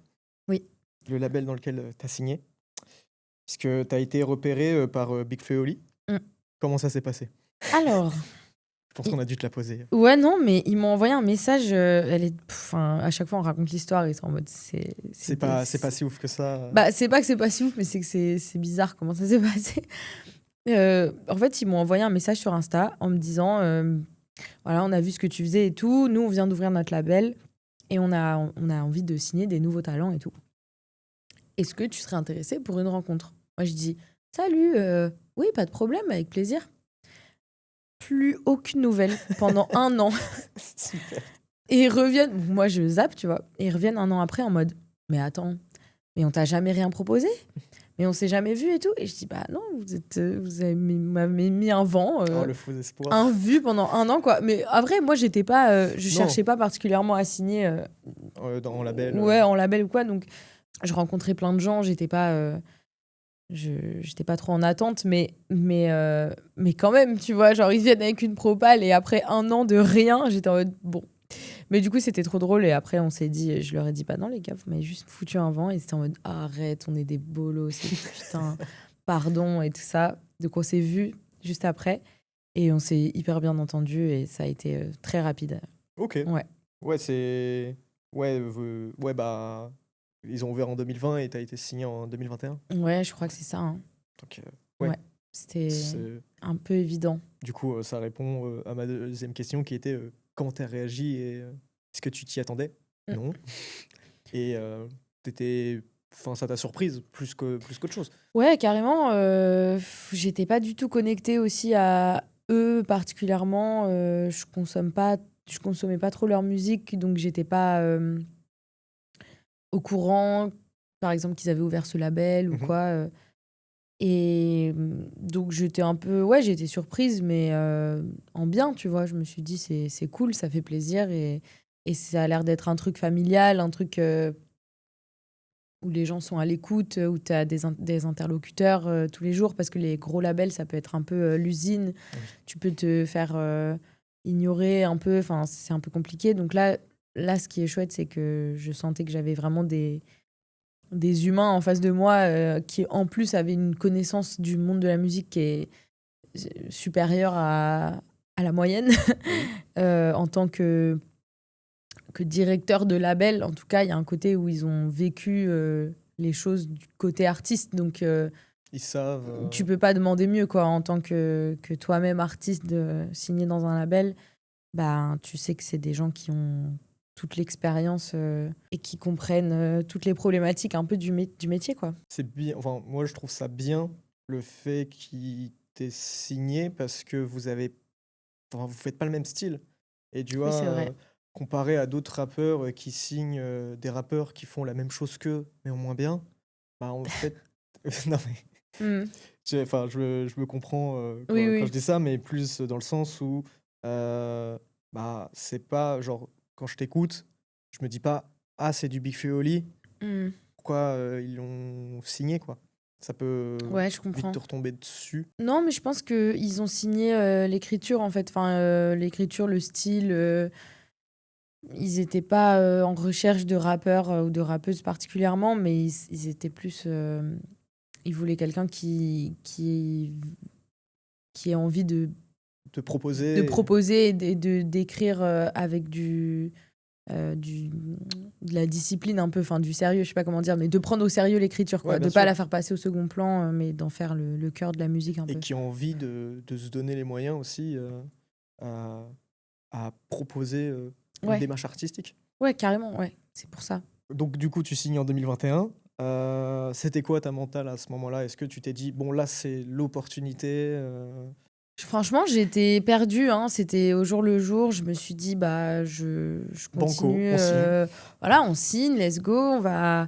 Oui. Le label dans lequel tu as signé. Puisque tu as été repéré par Big Feoli. Comment ça s'est passé? Alors. Je pense qu'on a dû te la poser. Ouais, non, mais ils m'ont envoyé un message. À chaque fois, on raconte l'histoire et c'est en mode. C'est pas si ouf que ça. Bah, c'est pas que c'est pas si ouf, mais c'est que c'est bizarre comment ça s'est passé. En fait, ils m'ont envoyé un message sur Insta en me disant voilà, on a vu ce que tu faisais et tout. Nous, on vient d'ouvrir notre label et on a envie de signer des nouveaux talents et tout. Est-ce que tu serais intéressé pour une rencontre? Moi, je dis salut, oui, pas de problème, avec plaisir. Plus aucune nouvelle pendant un an. Super. Et ils reviennent, moi je zappe, tu vois, et ils reviennent un an après en mode mais attends, mais on t'a jamais rien proposé? Mais on s'est jamais vu et tout? Et je dis bah non, m'avez mis un vent, Oh, le faux espoir. un vu pendant un an quoi. Mais après, moi j'étais pas, je cherchais pas particulièrement à signer En label. ouais, en label ou quoi, donc je rencontrais plein de gens, j'étais pas trop en attente, mais quand même, tu vois, genre ils viennent avec une propale et après un an de rien, j'étais en mode bon. Mais du coup, c'était trop drôle et après, on s'est dit, je leur ai dit, bah non, les gars, vous m'avez juste foutu un vent et c'était en mode arrête, on est des bolos, putain, pardon et tout ça. Donc on s'est vus juste après et on s'est hyper bien entendus et ça a été très rapide. Ok. Ouais. Ouais, c'est. Ouais, bah. Ils ont ouvert en 2020 et t'as été signé en 2021. Ouais, je crois que c'est ça. Hein. Donc, C'était c'est- un peu évident. du coup, ça répond à ma deuxième question qui était comment t'as réagi et est-ce que tu t'y attendais? Non. Et enfin, ça t'a surprise plus qu'autre chose. Ouais, carrément. J'étais pas du tout connectée aussi à eux particulièrement, je consommais pas trop leur musique, donc j'étais pas au courant, par exemple, qu'ils avaient ouvert ce label ou Mhm. quoi. Et donc j'étais un peu, ouais, j'ai été surprise, mais en bien, tu vois. Je me suis dit, c'est cool, ça fait plaisir et ça a l'air d'être un truc familial, un truc où les gens sont à l'écoute, où tu as des interlocuteurs tous les jours, parce que les gros labels, ça peut être un peu l'usine. Oui. Tu peux te faire ignorer un peu, enfin, c'est un peu compliqué. Donc là, ce qui est chouette, c'est que je sentais que j'avais vraiment des humains en face de moi qui, en plus, avaient une connaissance du monde de la musique qui est supérieure à la moyenne. Oui. En tant que directeur de label, en tout cas, il y a un côté où ils ont vécu les choses du côté artiste. Donc, Ils savent. tu peux pas demander mieux, quoi, en tant que toi-même artiste, de signer dans un label. Bah, tu sais que c'est des gens qui ont toute l'expérience et qui comprennent toutes les problématiques un peu du métier, quoi. C'est bien. Enfin, moi, je trouve ça bien le fait qu'il t'ait signé parce que enfin, vous faites pas le même style. Et tu Oui, vois, c'est vrai. comparé à d'autres rappeurs qui signent des rappeurs qui font la même chose qu'eux, mais au moins bien, bah en fait, non mais, Mm. enfin, je me comprends Oui, quand oui. je dis ça, mais plus dans le sens où, bah, c'est pas genre, quand je t'écoute, je me dis pas, ah, c'est du Big Flo et Oli, Mm. pourquoi ils l'ont signé, quoi. Ça peut Ouais, je vite comprends. te retomber dessus. Non, mais je pense qu'ils ont signé l'écriture, en fait. Enfin, l'écriture, le style. Ils n'étaient pas en recherche de rappeurs ou de rappeuses particulièrement, mais ils étaient plus. Ils voulaient quelqu'un qui ait envie Te de proposer. proposer et d'écrire avec de la discipline un peu, enfin du sérieux, je sais pas comment dire, mais de prendre au sérieux l'écriture, Ouais, quoi. bien De pas sûr. la faire passer au second plan, mais d'en faire le cœur de la musique un Et peu. qui ont envie de se donner les moyens aussi à, à proposer une Ouais, démarche artistique. ouais, carrément, ouais. C'est pour ça. Donc du coup, tu signes en 2021. C'était quoi ta mentale à ce moment-là? Est-ce que tu t'es dit, bon là, c'est l'opportunité Franchement, j'étais perdue, hein. C'était au jour le jour. Je me suis dit, bah, je banco, continue. on signe? Voilà, on signe, let's go. On va.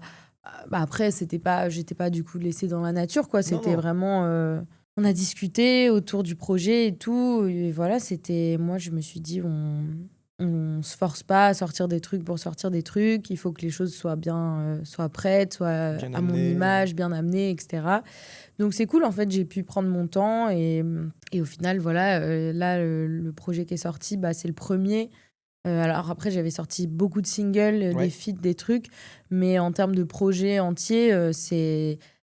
Bah, après, j'étais pas du coup laissée dans la nature, quoi. Non, C'était non. vraiment. On a discuté autour du projet et tout. Et voilà, c'était. Moi, je me suis dit, on se force pas à sortir des trucs pour sortir des trucs. Il faut que les choses soient bien, soient prêtes, soient Bien à mon amené. image, bien amenées, etc. Donc c'est cool, en fait, j'ai pu prendre mon temps et au final, voilà, là, le projet qui est sorti, bah, c'est le premier. Alors après, j'avais sorti beaucoup de singles, des Ouais. feats, des trucs, mais en termes de projet entier,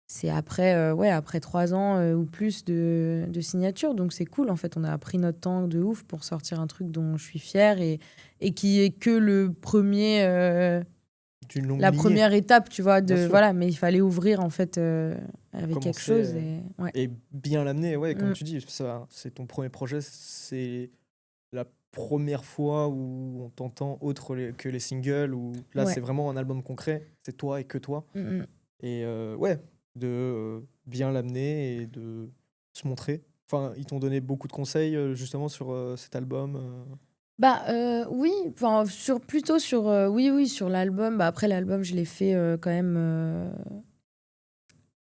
c'est après, ouais, après 3 ans ou plus de signature. Donc c'est cool, en fait, on a pris notre temps de ouf pour sortir un truc dont je suis fière et qui est que le premier, D'une longue la lignée, première étape, tu vois, bien de sûr. voilà, mais il fallait ouvrir en fait avec quelque Commencer chose et ouais. et bien l'amener. Ouais, comme Mm. tu dis, ça, c'est ton premier projet. C'est la première fois où on t'entend autre que les singles, où là, Ouais. c'est vraiment un album concret. C'est toi et que toi. Mm, mm. Et ouais, de bien l'amener et de se montrer. Enfin, ils t'ont donné beaucoup de conseils justement sur cet album. Bah oui, enfin plutôt sur oui oui sur l'album. Bah après l'album je l'ai fait quand même.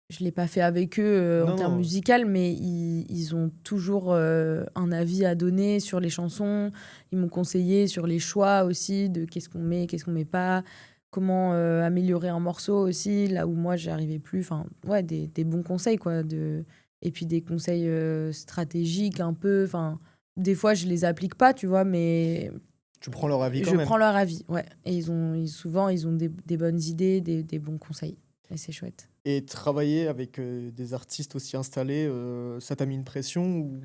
Je l'ai pas fait avec eux en Non, termes non, musical, mais ils ont toujours un avis à donner sur les chansons. Ils m'ont conseillé sur les choix aussi de qu'est-ce qu'on met pas, comment améliorer un morceau aussi, là où moi j'arrivais plus. Enfin, ouais, des bons conseils, quoi. Et puis des conseils stratégiques un peu. Enfin, des fois je les applique pas, tu vois, mais tu prends leur avis quand je même. prends leur avis, ouais. Et souvent ils ont des bonnes idées, des bons conseils. Et c'est chouette. Et travailler avec des artistes aussi installés, ça t'a mis une pression ou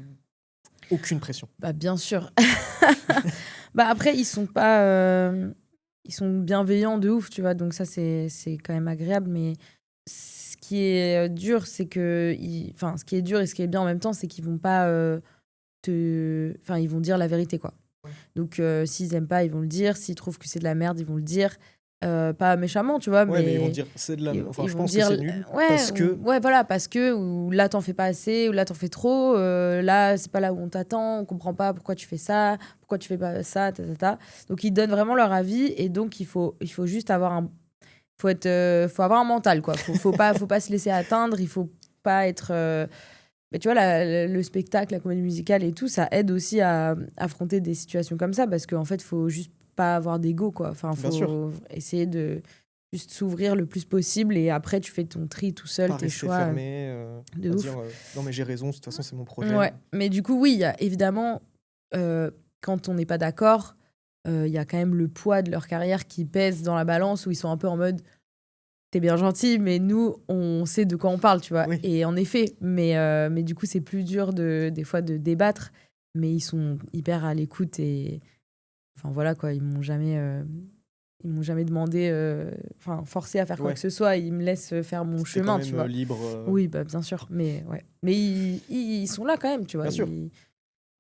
aucune pression? Bah, bien sûr. Bah, après, ils sont bienveillants de ouf, tu vois? Donc ça, c'est quand même agréable. Mais ce qui est dur, c'est enfin, ce qui est dur et ce qui est bien en même temps, c'est qu'ils vont pas enfin, ils vont dire la vérité, quoi. Ouais. Donc, s'ils aiment pas, ils vont le dire. S'ils trouvent que c'est de la merde, ils vont le dire. Pas méchamment, tu vois, Ouais, mais ils vont mais dire c'est de la. Enfin, ils je vont pense que dire c'est nul ouais, parce que. ouais, voilà, parce que ou là t'en fais pas assez, ou là t'en fais trop, là c'est pas là où on t'attend, on comprend pas pourquoi tu fais ça, pourquoi tu fais pas ça, ta. Donc ils donnent vraiment leur avis et donc il faut juste avoir faut avoir un mental quoi. Faut pas se laisser atteindre, il faut pas être mais tu vois, le spectacle, la comédie musicale et tout, ça aide aussi à affronter des situations comme ça parce qu'en fait, faut juste pas avoir d'ego, quoi. Enfin, Bien sûr. faut essayer de juste s'ouvrir le plus possible et après, tu fais ton tri tout seul, Pas tes rester choix fermé, de à ouf. dire non mais j'ai raison, de toute façon c'est mon projet. Ouais, mais du coup, oui, il y a évidemment, quand on n'est pas d'accord, il y a quand même le poids de leur carrière qui pèse dans la balance où ils sont un peu en mode t'es bien gentil, mais nous, on sait de quoi on parle, tu vois. Oui. Et en effet, mais du coup, c'est plus dur des fois de débattre, mais ils sont hyper à l'écoute et enfin voilà quoi, ils m'ont jamais demandé, enfin forcé à faire quoi Ouais. que ce soit. Ils me laissent faire mon T'es quand chemin, même tu vois. libre. Oui, bah bien sûr, mais ouais, mais ils sont là quand même, tu vois. Bien sûr.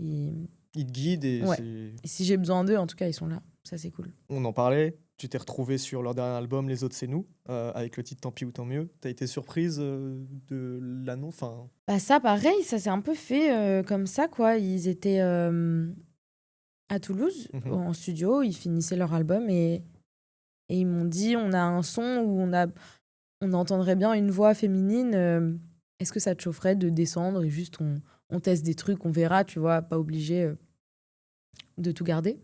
Ils- Ils te guident et ouais. c'est. Et si j'ai besoin d'eux, en tout cas, ils sont là. Ça, c'est cool. On en parlait. Tu t'es retrouvé sur leur dernier album, Les Autres C'est Nous, avec le titre Tant pis ou tant mieux. T'as été surprise de l'annonce. Enfin, Bah ça, pareil, ça s'est un peu fait comme ça, quoi. Ils étaient à Toulouse, mhm. en studio, ils finissaient leur album et ils m'ont dit, on a un son où on entendrait bien une voix féminine. Est-ce que ça te chaufferait de descendre et juste on teste des trucs, on verra, tu vois, pas obligé de tout garder.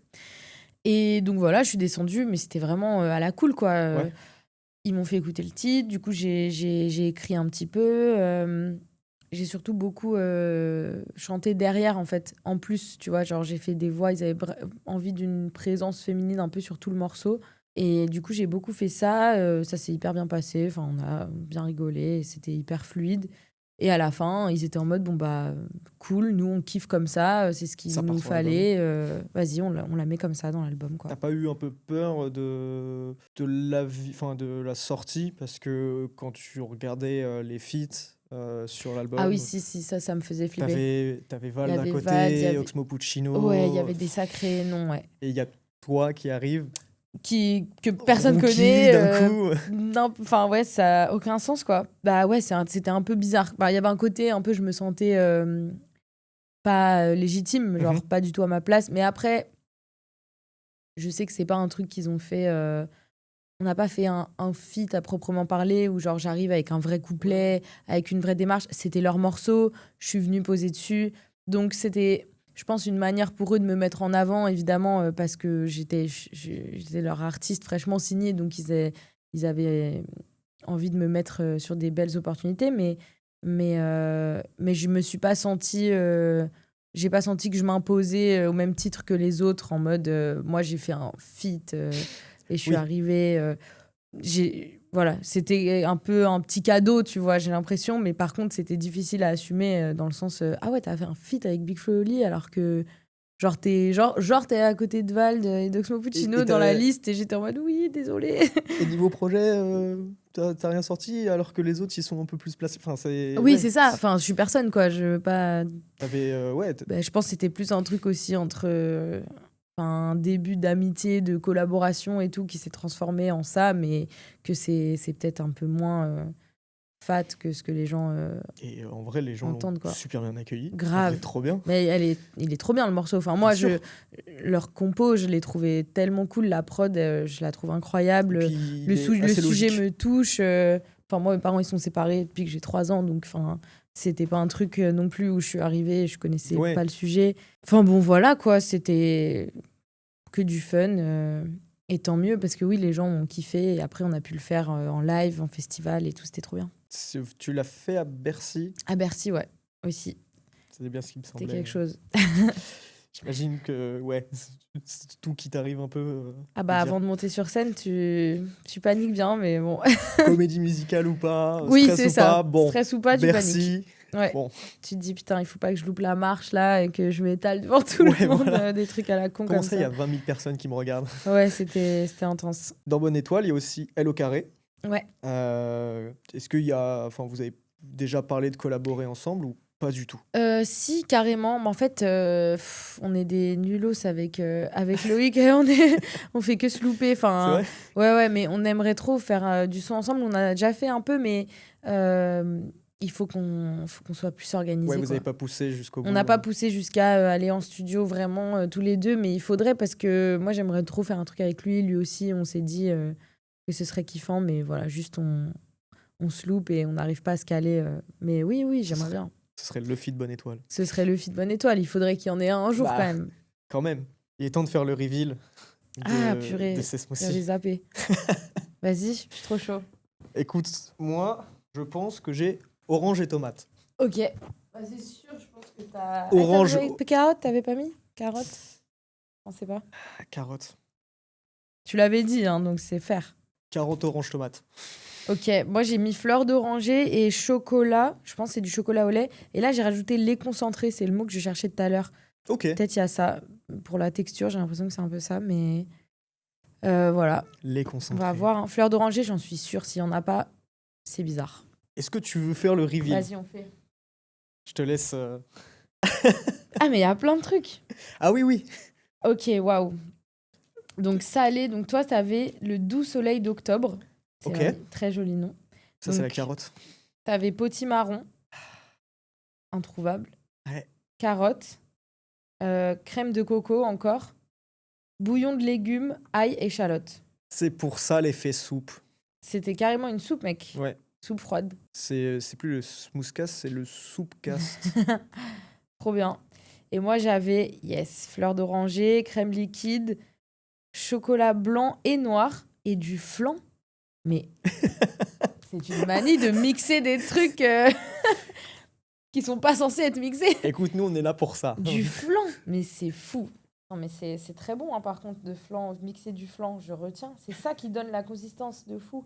Et donc voilà, je suis descendue, mais c'était vraiment à la cool, quoi. Ouais. Ils m'ont fait écouter le titre, du coup j'ai écrit un petit peu. J'ai surtout beaucoup chanté derrière, en fait. En plus, tu vois, genre j'ai fait des voix, ils avaient envie d'une présence féminine un peu sur tout le morceau. Et du coup, j'ai beaucoup fait ça. Ça s'est hyper bien passé. Enfin, on a bien rigolé. Et c'était hyper fluide. Et à la fin, ils étaient en mode, bon, bah, cool, nous, on kiffe comme ça. C'est ce Ça qu'il part nous sur l'album. fallait. Vas-y, on la met comme ça dans l'album, quoi. T'as pas eu un peu peur de la vie, enfin de la sortie parce que quand tu regardais les feats sur Ah oui, l'album, si, ça me faisait flipper. t'avais Il y Val d'un avait Vald, côté, Oxmo ouais, il y Puccino, avait des sacrés noms, ouais. et il y a toi qui arrive, Que personne rookie connaît. d'un coup. Non, enfin ouais, ça a aucun sens quoi. Bah ouais, c'était un peu bizarre. Bah il y avait un côté un peu, je me sentais pas légitime, genre Mhm. pas du tout à ma place. Mais après, je sais que c'est pas un truc qu'ils ont fait. On n'a pas fait un feat à proprement parler où genre j'arrive avec un vrai couplet, avec une vraie démarche. C'était leur morceau, je suis venue poser dessus. Donc c'était, je pense, une manière pour eux de me mettre en avant, évidemment, parce que j'étais leur artiste fraîchement signé, donc ils avaient envie de me mettre sur des belles opportunités. Mais je me suis pas sentie... j'ai pas senti que je m'imposais au même titre que les autres en mode moi j'ai fait un feat et je suis Oui, arrivée. Voilà, c'était un peu un petit cadeau, tu vois, j'ai l'impression. Mais par contre, c'était difficile à assumer dans le sens ah ouais, t'as fait un feat avec Big Flo et Oli alors que. T'es à côté de Vald et d'Oxmo Puccino et dans la liste et j'étais en mode oui, désolé. et niveau projet, t'as rien sorti alors que les autres ils sont un peu plus placés. Enfin, c'est Oui, ouais, c'est ça. Enfin, je suis personne, quoi. Je veux pas. t'avais ouais, Bah, je pense que c'était plus un truc aussi entre un début d'amitié, de collaboration et tout qui s'est transformé en ça, mais que c'est peut-être un peu moins fat que ce que les gens et en vrai les gens l'ont entendent, quoi. super bien accueilli. En vrai, Grave. trop bien. Mais il est trop bien le morceau. Enfin, Bien moi, sûr. leur compo, je l'ai trouvé tellement cool. La prod, je la trouve Et incroyable. puis il est Le assez sujet logique. me touche. Enfin, moi, mes parents, ils sont séparés depuis que j'ai 3 ans. Donc, enfin, c'était pas un truc non plus où je suis arrivée et je connaissais Ouais. pas le sujet. Enfin, bon, voilà, quoi. C'était que du fun. Et tant mieux, parce que oui, les gens ont kiffé. Et après, on a pu le faire en live, en festival et tout. C'était trop bien. Tu l'as fait à Bercy. À Bercy, ouais, aussi. C'est bien ce qui me C'était semblait. quelque chose. J'imagine que ouais, c'est tout qui t'arrive un peu. Ah De bah dire avant de monter sur scène, tu paniques bien, mais bon. comédie musicale ou pas, Oui, stress c'est ou ça. pas. Bon, Stress ou pas, tu paniques. Bercy. Ouais. Bon, Tu te dis, putain, il faut pas que je loupe la marche là et que je m'étale devant tout ouais, le monde, voilà. des trucs à la con Comment comme ça, il y a ça. 20 000 personnes qui me regardent? Ouais, c'était intense. Dans Bonne Étoile, il y a aussi Elle au carré. Ouais. Est-ce qu'il y a, enfin, vous avez déjà parlé de collaborer ensemble ou Pas du tout. Si, carrément. Mais en fait, on est des nulos avec Loïc. On fait que se louper. C'est Enfin, vrai? ouais, mais on aimerait trop faire du son ensemble. On a déjà fait un peu, mais il faut qu'on soit plus organisé. Ouais, vous quoi. n'avez pas poussé jusqu'au bout. On n'a pas poussé jusqu'à aller en studio vraiment tous les deux, mais il faudrait parce que moi, j'aimerais trop faire un truc avec lui. Lui aussi, on s'est dit que ce serait kiffant, mais voilà, juste on se loupe et on n'arrive pas à se caler. Mais oui, j'aimerais bien. Ce serait le feat Bonne Étoile. Ce serait le feat Bonne Étoile. Il faudrait qu'il y en ait un jour Bah, quand même. Quand même. Il est temps de faire le reveal Purée, de ces smoothies. j'avais zappé. Vas-y, je suis trop chaud. Écoute, moi, je pense que j'ai orange et tomate. Ok. Bah, c'est sûr, je pense que t'as... Orange. Carotte, t'avais pas mis carotte? Je sais pas. Carotte. Tu l'avais dit, hein, donc c'est faire. Carotte, orange, tomate. Ok, moi j'ai mis fleur d'oranger et chocolat. Je pense que c'est du chocolat au lait. Et là j'ai rajouté lait concentré, c'est le mot que je cherchais tout à l'heure. Ok. Peut-être il y a ça. Pour la texture, j'ai l'impression que c'est un peu ça, mais voilà. Lait On concentré. va voir. Hein. Fleur d'oranger, j'en suis sûre. S'il n'y en a pas, c'est bizarre. Est-ce que tu veux faire le reveal? Vas-y, on fait. Je te laisse. Ah, mais il y a plein de trucs. Ah oui. Ok, waouh. Donc salé, donc toi t'avais le doux soleil d'octobre. C'est Ok. un très joli nom. Ça, c'est la Donc, carotte. T'avais potimarron, introuvable. Ouais. Carotte, crème de coco encore, bouillon de légumes, ail, échalote. C'est pour ça l'effet soupe. C'était carrément une soupe, mec. Ouais. Soupe froide. C'est plus le smoothcast, c'est le soupecast. Trop bien. Et moi j'avais, fleur d'oranger, crème liquide, chocolat blanc et noir et du flan. Mais c'est une manie de mixer des trucs qui sont pas censés être mixés. Écoute, nous, on est là pour ça. Du flan, mais c'est fou. Non, mais c'est très bon, hein, par contre, de flan, mixer du flan, je retiens. C'est ça qui donne la consistance de fou.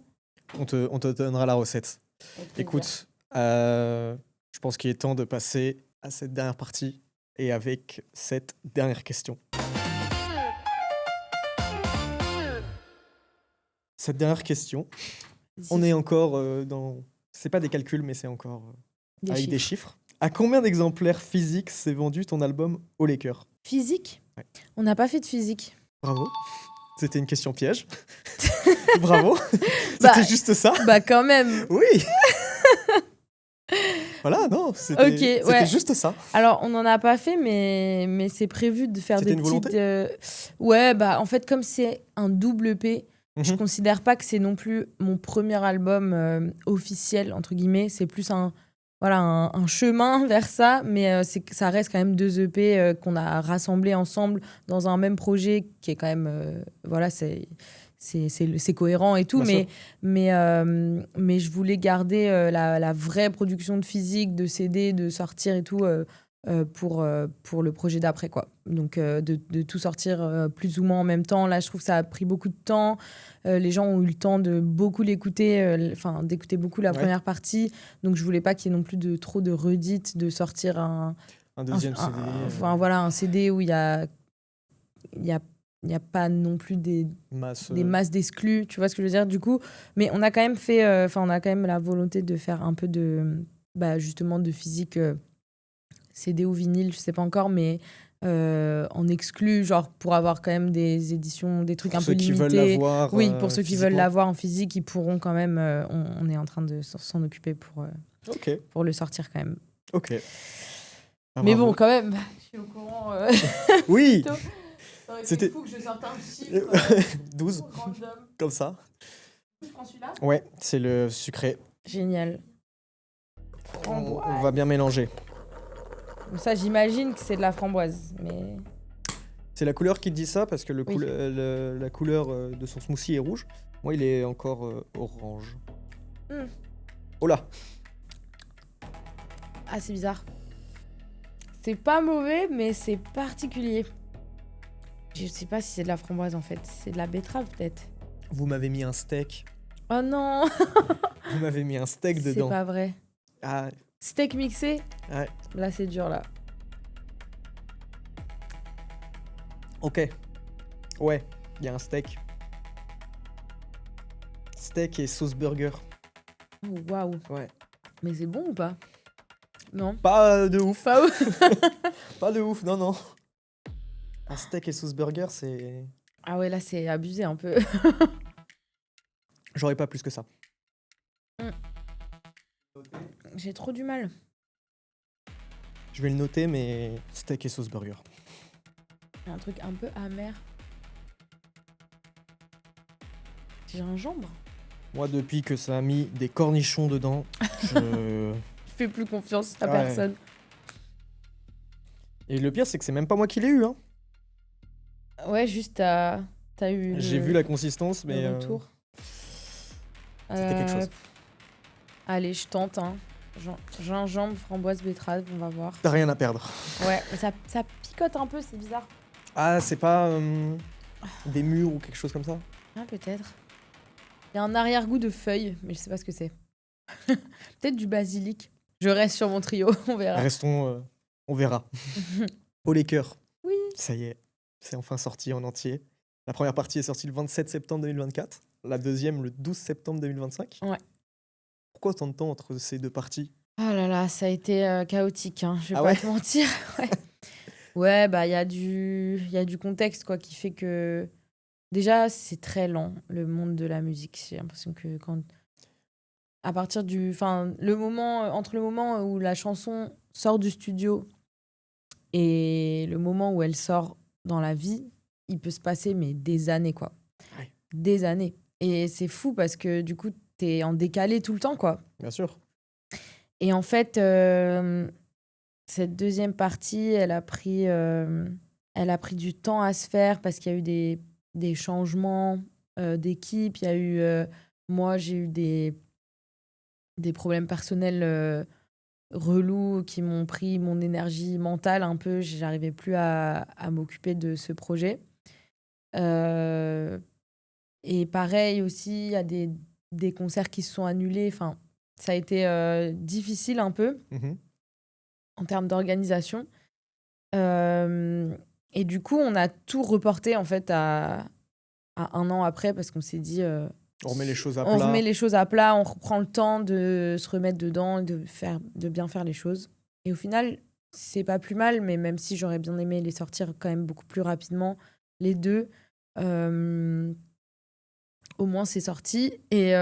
On te donnera la recette. Avec plaisir. Écoute, je pense qu'il est temps de passer à cette dernière partie et avec cette dernière question. Cette dernière question, on est encore dans... C'est pas des calculs, mais c'est encore avec des chiffres. À combien d'exemplaires physiques s'est vendu ton album Au Laker? Physique? Ouais. On n'a pas fait de physique. Bravo. C'était une question piège. Bravo. Bah, C'était juste ça. Bah quand même. Oui. Voilà, non, c'était ouais. juste ça. Alors, on n'en a pas fait, mais c'est prévu de faire C'était des une volonté petites... Ouais, bah en fait, comme c'est un double EP, je Mhm. considère pas que c'est non plus mon premier album officiel, entre guillemets. C'est plus un chemin vers ça, mais ça reste quand même 2 EP qu'on a rassemblés ensemble dans un même projet qui est quand même... voilà, c'est cohérent et tout, Bien sûr. mais je voulais garder la vraie production de physique, de CD, de sortir et tout pour le projet d'après, quoi. Donc, de tout sortir plus ou moins en même temps. Là, je trouve que ça a pris beaucoup de temps. Les gens ont eu le temps de beaucoup l'écouter, d'écouter beaucoup la première partie. Donc, je voulais pas qu'il y ait non plus trop de redites, de sortir un deuxième CD. un CD où il y a pas non plus des masses d'exclus, tu vois ce que je veux dire, du coup. Mais on a quand même fait, on a quand même la volonté de faire un peu de, justement, de physique CD ou vinyle, je sais pas encore, mais en exclu, genre pour avoir quand même des éditions, des trucs un peu limités. Pour ceux qui veulent l'avoir. Oui, pour ceux qui veulent physiquement. l'avoir en physique, ils pourront quand même. On est en train de s'en occuper pour le sortir quand même. Ok. Ah, mais bravo. bon, quand même, je suis au courant. Oui. C'était fou que je sorte un chiffre 12, random. comme ça. Je prends celui-là. Ouais, c'est le sucré. Génial. On va bien mélanger. Donc ça, j'imagine que c'est de la framboise, mais... C'est la couleur qui te dit ça, parce que Oui. la couleur de son smoothie est rouge. Moi, il est encore orange. Oh là. Ah, c'est bizarre. C'est pas mauvais, mais c'est particulier. Je sais pas si c'est de la framboise, en fait. C'est de la betterave, peut-être. Vous m'avez mis un steak. Oh non. Vous m'avez mis un steak dedans. C'est pas vrai. Ah, Steak mixé. ouais. Là, c'est dur, là. Ok. Ouais, il y a un steak. Steak et sauce burger. Oh, waouh. Ouais. Mais c'est bon ou pas? Non. Pas de ouf. Pas ouf. Pas de ouf, non, non. Un steak et sauce burger, c'est... Ah ouais, là, c'est abusé un peu. J'aurais pas plus que ça. J'ai trop du mal. Je vais le noter, mais steak et sauce burger. Un truc un peu amer. Gingembre. Moi, depuis que ça a mis des cornichons dedans, je... Je fais plus confiance à Ouais. personne. Et le pire, c'est que c'est même pas moi qui l'ai eu, hein. Ouais, juste t'as eu J'ai vu la consistance, le mais... retour. C'était quelque chose. Allez, je tente. Hein. Gingembre, framboise, betterave, on va voir. T'as rien à perdre. Ouais, mais ça picote un peu, c'est bizarre. Ah, c'est pas des murs ou quelque chose comme ça? Ah, peut-être. Il y a un arrière-goût de feuilles, mais je sais pas ce que c'est. Peut-être du basilic. Je reste sur mon trio, on verra. Restons... on verra. Au Laker. Oui. Ça y est, c'est enfin sorti en entier. La première partie est sortie le 27 septembre 2024. La deuxième, le 12 septembre 2025. Ouais. Pourquoi tant de temps entre ces deux parties? Oh là là, ça a été chaotique, hein. Je vais Ah pas ouais te mentir. Ouais. Ouais, bah il y a du contexte quoi qui fait que déjà c'est très lent le monde de la musique. J'ai l'impression que quand à partir du enfin entre le moment où la chanson sort du studio et le moment où elle sort dans la vie, il peut se passer mais des années quoi. Ouais. Des années. Et c'est fou parce que du coup t'es en décalé tout le temps quoi. Bien sûr. Et en fait cette deuxième partie, elle a pris du temps à se faire parce qu'il y a eu des changements d'équipe. Il y a eu, moi, j'ai eu des problèmes personnels relous qui m'ont pris mon énergie mentale un peu. J'arrivais plus à m'occuper de ce projet. Et pareil aussi, il y a des concerts qui se sont annulés. Enfin, ça a été difficile un peu Mhm. en termes d'organisation. Et du coup, on a tout reporté en fait à un an après parce qu'on s'est dit On remet les choses à on plat. remet les choses à plat, on reprend le temps de se remettre dedans, de bien faire les choses. Et au final, c'est pas plus mal, mais même si j'aurais bien aimé les sortir quand même beaucoup plus rapidement, les deux, au moins c'est sorti et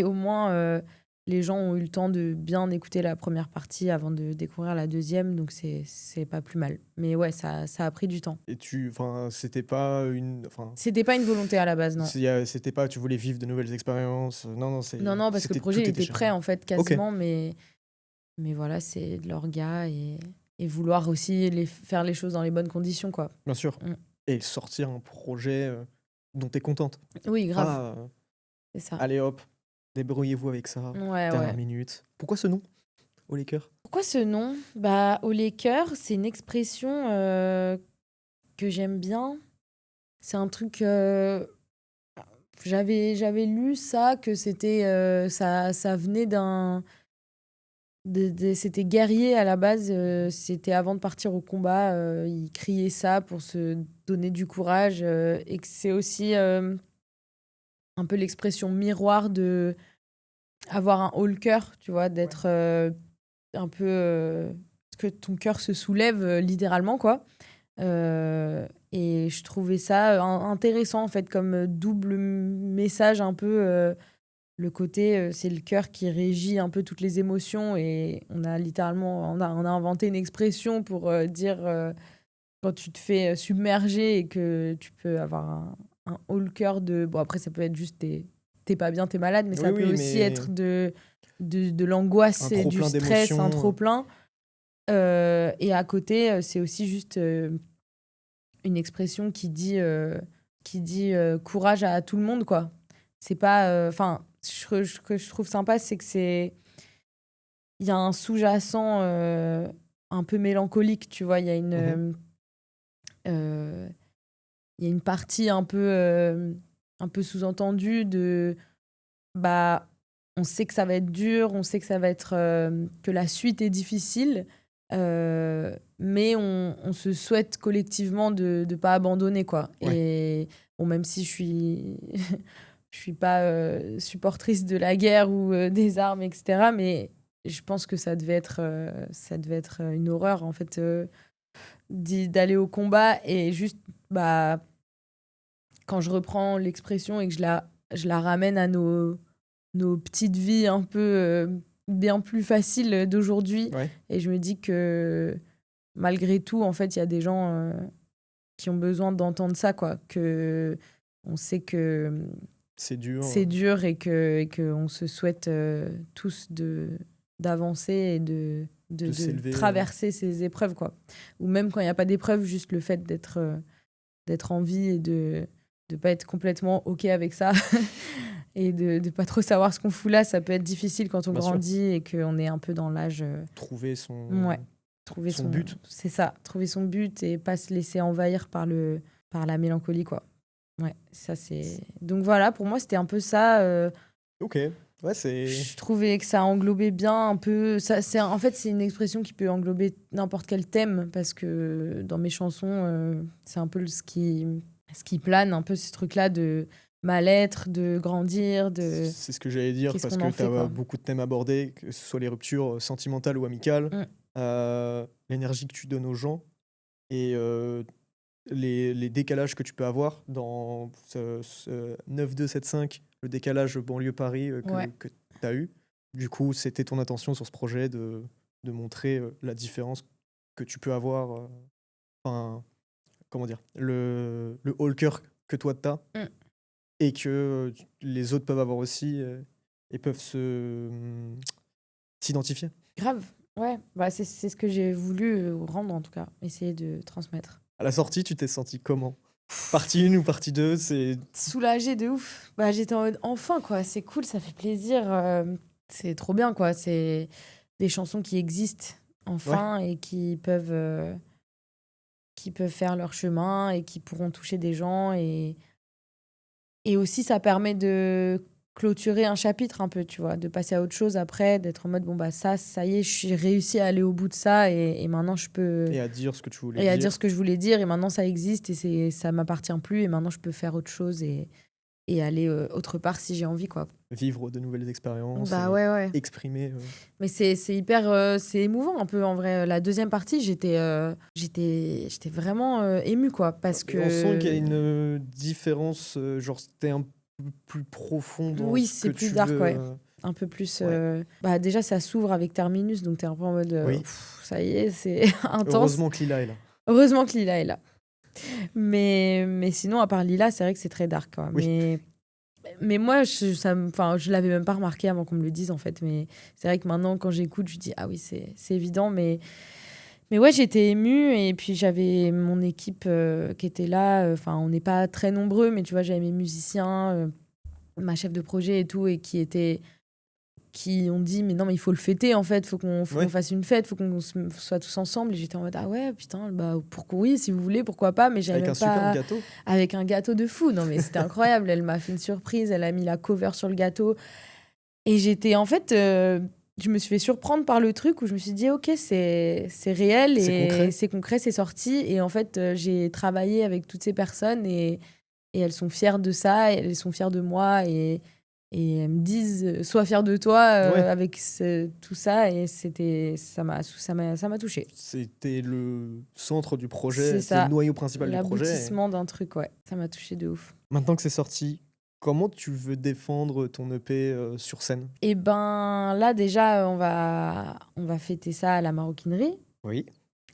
au moins les gens ont eu le temps de bien écouter la première partie avant de découvrir la deuxième, donc c'est pas plus mal. Mais ouais, ça a pris du temps. Et enfin, c'était pas une... Enfin, C'était pas une volonté à la base, non. c'était pas tu voulais vivre de nouvelles expériences. Non, non, Non, parce que le projet tout il était géré. prêt en fait, quasiment, mais voilà, c'est de l'orga et vouloir aussi faire les choses dans les bonnes conditions, quoi. Bien sûr. Mm. Et sortir un projet dont t'es contente. Oui, grave, Pas, c'est ça. allez hop, débrouillez-vous avec ça. Ouais, Dernière ouais. minute. Pourquoi ce nom au Laker? Pourquoi ce nom? Bah, au Laker, c'est une expression que j'aime bien. C'est un truc. J'avais lu ça, que c'était. Ça venait d'un. C'était guerrier à la base. C'était avant de partir au combat. Ils criaient ça pour se donner du courage. Et que c'est aussi un peu l'expression miroir de avoir un haut le cœur, tu vois, d'être un peu. Que ton cœur se soulève littéralement, quoi. Et je trouvais ça intéressant, en fait, comme double message un peu. Le côté, c'est le cœur qui régit un peu toutes les émotions. Et on a littéralement on a inventé une expression pour dire quand tu te fais submerger et que tu peux avoir un haut le cœur de... Bon, après, ça peut être juste t'es pas bien, t'es malade, mais ça Oui, peut oui, aussi mais être de l'angoisse un et du trop-plein stress, un d'émotions. trop-plein. Et à côté, c'est aussi juste une expression qui dit courage à tout le monde, quoi. C'est pas... Enfin, ce que je trouve sympa, c'est que c'est... Il y a un sous-jacent un peu mélancolique, tu vois. Il y a une partie un peu sous-entendue de... Bah, on sait que ça va être dur, on sait que ça va être... que la suite est difficile, mais on se souhaite collectivement de ne pas abandonner, quoi. Ouais. Et bon, même si je suis... je suis pas supportrice de la guerre ou des armes, etc. Mais je pense que ça devait être une horreur, en fait, d'aller au combat. Et juste, bah, quand je reprends l'expression et que je la ramène à nos petites vies un peu bien plus faciles d'aujourd'hui, Ouais, et je me dis que malgré tout, en fait, il y a des gens qui ont besoin d'entendre ça, quoi. Que on sait que c'est dur. c'est dur et que on se souhaite tous d'avancer et De de s'élever. traverser ces épreuves, quoi. Ou même quand il n'y a pas d'épreuve, juste le fait d'être en vie et de pas être complètement OK avec ça et de pas trop savoir ce qu'on fout là, ça peut être difficile quand on Bien sûr. grandit et qu'on est un peu dans l'âge. Trouver son, Ouais, trouver son but. C'est ça, trouver son but et pas se laisser envahir par la mélancolie, quoi. Ouais, ça c'est. Donc voilà, pour moi, c'était un peu ça. Ok, ouais, c'est... Je trouvais que ça englobait bien un peu. Ça, en fait, c'est une expression qui peut englober n'importe quel thème parce que dans mes chansons, c'est un peu ce qui plane, un peu ce truc-là de mal-être, de grandir, de. C'est ce que j'allais dire, Qu'est-ce parce qu'on que en tu fait, as quoi. beaucoup de thèmes abordés, que ce soit les ruptures sentimentales ou amicales, Mm. l'énergie que tu donnes aux gens et les décalages que tu peux avoir dans ce 9-2-7-5, le décalage banlieue-Paris Ouais. que tu as eu. Du coup, c'était ton intention sur ce projet de montrer la différence que tu peux avoir, enfin, comment dire, le haut le cœur que toi tu as Mm. et que les autres peuvent avoir aussi et peuvent s'identifier. Grave. Ouais, bah, c'est ce que j'ai voulu rendre, en tout cas, essayer de transmettre. À la sortie, tu t'es senti comment? Partie 1 ou partie 2, c'est... Soulagée de ouf. Bah, j'étais en mode enfin, quoi, c'est cool, ça fait plaisir. C'est trop bien, quoi. C'est des chansons qui existent Ouais, enfin et qui peuvent faire leur chemin et qui pourront toucher des gens. Et aussi, ça permet de clôturer un chapitre un peu, tu vois, de passer à autre chose après, d'être en mode bon, bah, ça y est, j'ai réussi à aller au bout de ça et maintenant je peux. et à dire ce que tu voulais Et à dire ce dire, que je voulais dire, et maintenant ça existe, et ça m'appartient plus, et maintenant je peux faire autre chose et aller autre part si j'ai envie, quoi. vivre de nouvelles expériences Bah et ouais, ouais. exprimer. Mais c'est hyper. C'est émouvant un peu en vrai. La deuxième partie, j'étais vraiment émue, quoi. Parce Et on sent qu'il y a que. une différence, genre c'était un peu plus profond dans Oui, ce que c'est plus tu dark, veux. ouais. Un peu plus. Ouais. Bah déjà, ça s'ouvre avec Terminus, donc t'es un peu en mode. Oui, Ça y est, c'est intense. heureusement que Lila est là. Heureusement que Lila est là. Mais sinon, à part Lila, c'est vrai que c'est très dark, quoi. Oui, Mais moi, enfin, je l'avais même pas remarqué avant qu'on me le dise, en fait. Mais c'est vrai que maintenant, quand j'écoute, je dis, ah oui, c'est évident. Mais ouais, j'étais émue. Et puis, j'avais mon équipe qui était là. Enfin, on n'est pas très nombreux, mais tu vois, j'avais mes musiciens, ma chef de projet et tout, et qui ont dit, mais non, mais il faut le fêter, en fait. Faut qu'on ouais. fasse une fête, faut qu'on soit tous ensemble. Et j'étais en mode, ah ouais, putain, bah, pourquoi oui, si vous voulez, pourquoi pas. Mais j'avais Avec même un superbe pas. gâteau. Avec un gâteau de fou. Non, mais c'était incroyable. Elle m'a fait une surprise. Elle a mis la cover sur le gâteau. Et j'étais, en fait, je me suis fait surprendre par le truc où je me suis dit, OK, c'est réel C'est concret. et c'est concret, c'est sorti. Et en fait, j'ai travaillé avec toutes ces personnes et elles sont fières de ça. Et elles sont fières de moi. Et elles me disent, sois fière de toi Ouais. avec tout ça. Et ça m'a touchée. C'était le centre du C'est projet, c'était le ça, noyau principal du projet. l'aboutissement d'un truc, ouais. Ça m'a touchée de ouf. Maintenant que c'est sorti, comment tu veux défendre ton EP sur scène? Et ben là, déjà, on va fêter ça à la maroquinerie. Oui.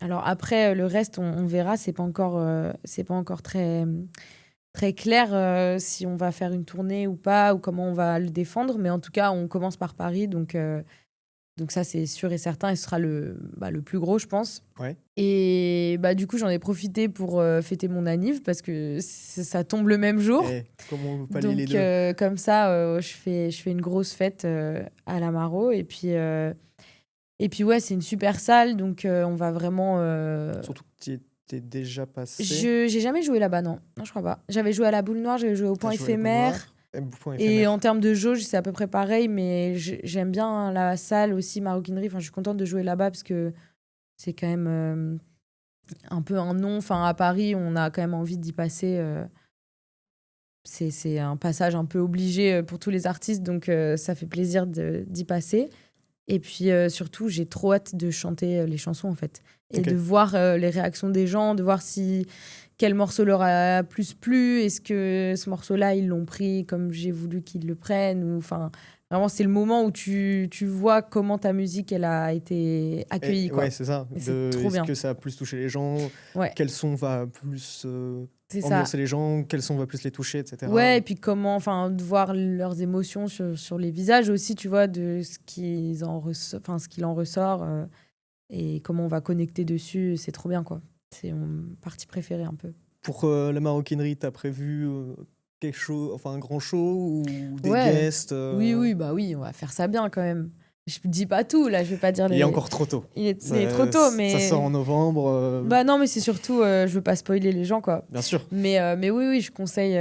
Alors après, le reste, on verra. C'est pas encore très clair si on va faire une tournée ou pas, ou comment on va le défendre. Mais en tout cas, on commence par Paris. Donc ça, c'est sûr et certain. Et ce sera le plus gros, je pense. Ouais. Et bah, du coup, j'en ai profité pour fêter mon anniv parce que ça tombe le même jour. Et comment vous palliez les Donc, deux? comme ça, je fais une grosse fête à la Maro. Et puis ouais, c'est une super salle. Donc, on va vraiment. Surtout que tu y étais déjà passé. J'ai jamais joué là-bas, non. Non, je crois pas. J'avais joué à la Boule Noire, j'avais joué au T'as Point joué à la Boule Noire, Éphémère. Point Et éphémère. en termes de jauge, c'est à peu près pareil. Mais j'aime bien la salle aussi, Maroquinerie. Enfin, je suis contente de jouer là-bas parce que c'est quand même un peu un nom. Enfin, à Paris, on a quand même envie d'y passer. C'est un passage un peu obligé pour tous les artistes, donc ça fait plaisir d'y passer. Et puis surtout, j'ai trop hâte de chanter les chansons en fait. Et Ok. de voir les réactions des gens, de voir quel morceau leur a plus plu. Est-ce que ce morceau-là, ils l'ont pris comme j'ai voulu qu'ils le prennent ou, enfin, vraiment, c'est le moment où tu vois comment ta musique elle a été accueillie. Quoi. Ouais, c'est ça. Et c'est trop bien. Est-ce que ça a plus touché les gens? Ouais, Quel son va plus c'est ça. ambiancer les gens? Quel son va plus les toucher, etc. Ouais, et puis comment, enfin, de voir leurs émotions sur les visages aussi, tu vois, de ce qu'il en ressort et comment on va connecter dessus, c'est trop bien, quoi. C'est mon partie préférée un peu. Pour la maroquinerie, t'as prévu quelque chose, enfin un grand show ou des Ouais. guests Oui, bah oui, on va faire ça bien quand même. Je dis pas tout, là, je vais pas dire Il est encore trop tôt. Il est trop tôt, mais... Ça sort en novembre. Bah non, mais c'est surtout, je veux pas spoiler les gens, quoi. Bien sûr. Mais oui, je conseille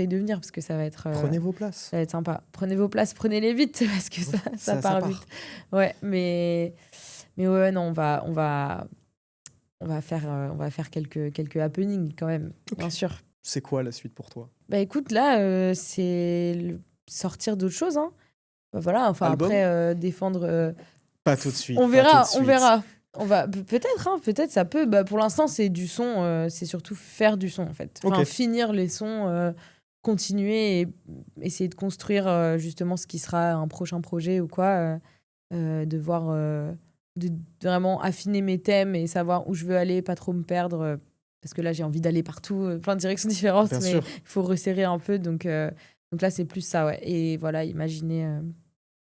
de venir parce que ça va être... Prenez vos places. Ça va être sympa. Prenez vos places, prenez-les vite parce que ça part vite. Ouais, mais ouais, non, on va faire quelques happenings quand même, bien sûr. C'est quoi la suite pour toi? Bah écoute, là, c'est sortir d'autres choses, hein. Bah, voilà, enfin Album? après défendre. Pas tout de suite. On pas verra, tout de on suite. verra. On va peut-être, hein, peut-être ça peut. Bah, pour l'instant, c'est du son, c'est surtout faire du son en fait. Enfin, Ok. finir les sons, continuer et essayer de construire justement ce qui sera un prochain projet ou quoi. De voir, de vraiment affiner mes thèmes et savoir où je veux aller, pas trop me perdre. Parce que là, j'ai envie d'aller partout, plein de directions différentes, Bien mais sûr. il faut resserrer un peu. Donc là, c'est plus ça, ouais. Et voilà, imaginer.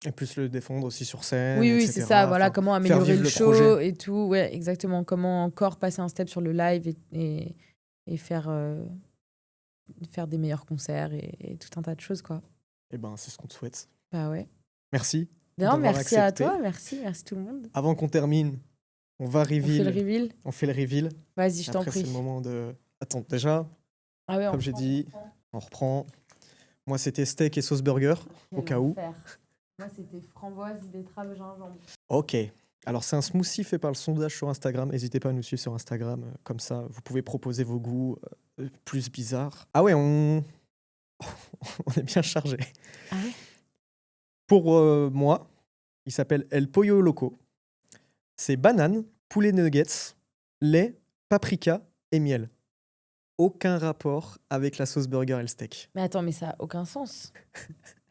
Et plus le défendre aussi sur scène. Oui, etc. c'est ça. Voilà, Enfin, comment faire améliorer vivre le le show projet. et tout. Ouais, exactement. Comment encore passer un step sur le live et faire des meilleurs concerts et tout un tas de choses, quoi. Et ben, c'est ce qu'on te souhaite. Bah ouais. Merci. Non, d'avoir merci à accepté. toi. Merci tout le monde. Avant qu'on termine, on va On fait le reveal. reveal. On fait le reveal. Vas-y, je t'en Après, c'est prie. le moment de. Attends, déjà, Ah ouais, comme j'ai dit, on reprend. Moi, c'était steak et sauce burger, au cas où. Moi, c'était framboise, betterave, gingembre. Ok. Alors, c'est un smoothie fait par le sondage sur Instagram. N'hésitez pas à nous suivre sur Instagram. Comme ça, vous pouvez proposer vos goûts plus bizarres. Ah ouais, on est bien chargé. Ah ouais. Pour moi, il s'appelle El Pollo Loco. C'est banane, poulet nuggets, lait, paprika et miel. Aucun rapport avec la sauce burger et le steak. Mais attends, mais ça n'a aucun sens.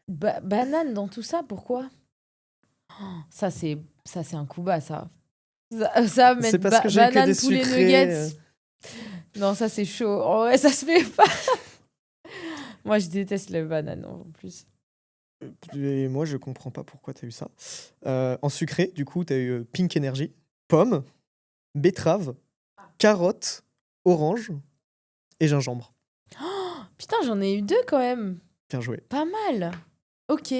Banane dans tout ça, pourquoi? Oh, ça, c'est un coup bas, ça. Ça mettre C'est parce que j'ai que banane, des poulet, sucrés. nuggets. Non, ça, c'est chaud. Oh, ouais, ça se fait pas. Moi, je déteste le banane, en plus. Et moi, je comprends pas pourquoi tu as eu ça. En sucré, du coup, tu as eu Pink Energy, pomme, betterave, carotte, orange et gingembre. Putain, j'en ai eu 2 quand même. Bien joué. Pas mal. Ok.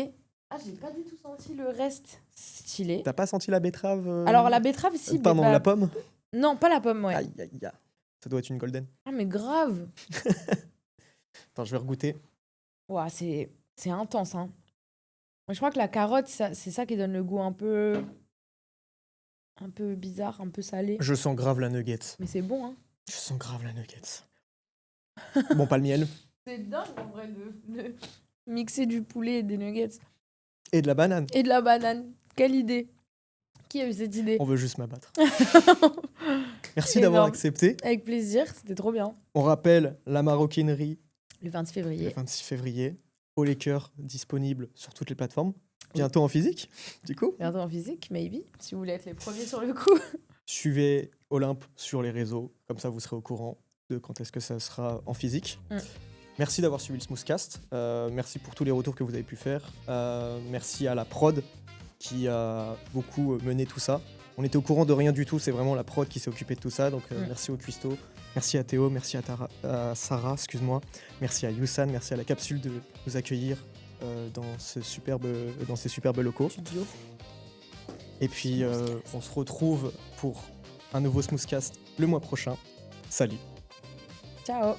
Ah, j'ai pas du tout senti le reste. Stylé. T'as pas senti la betterave Alors, la betterave, si. Pardon, bah- la pomme. Non, pas la pomme, ouais. Aïe, aïe, aïe. Ça doit être une golden. Ah, mais grave. Attends, je vais regoûter. Ouah, c'est intense, hein. Je crois que la carotte, c'est ça qui donne le goût un peu bizarre, un peu salé. Je sens grave la nugget. Mais c'est bon, hein. Je sens grave la nugget. Bon, pas le miel. C'est dingue, en vrai, de mixer du poulet et des nuggets. Et de la banane. Et de la banane. Quelle idée. Qui a eu cette idée? On veut juste m'abattre. Merci d'avoir Énorme. accepté. Avec plaisir, c'était trop bien. On rappelle la maroquinerie Le 26 le février. 26 février. Au Laker, disponible sur toutes les plateformes. Bientôt en physique, du coup. Bientôt en physique, maybe, si vous voulez être les premiers sur le coup. Suivez Olympe sur les réseaux, comme ça vous serez au courant de quand est-ce que ça sera en physique. Merci d'avoir suivi le Smoothcast. Merci pour tous les retours que vous avez pu faire. Merci à la prod qui a beaucoup mené tout ça. On était au courant de rien du tout, c'est vraiment la prod qui s'est occupée de tout ça. Donc merci au Cuisto, merci à Théo, merci à Sarah, excuse-moi. Merci à Youssan, merci à la capsule de nous accueillir dans ces superbes locaux. Studio. Et puis on se retrouve pour un nouveau Smoothcast le mois prochain. Salut. Ciao.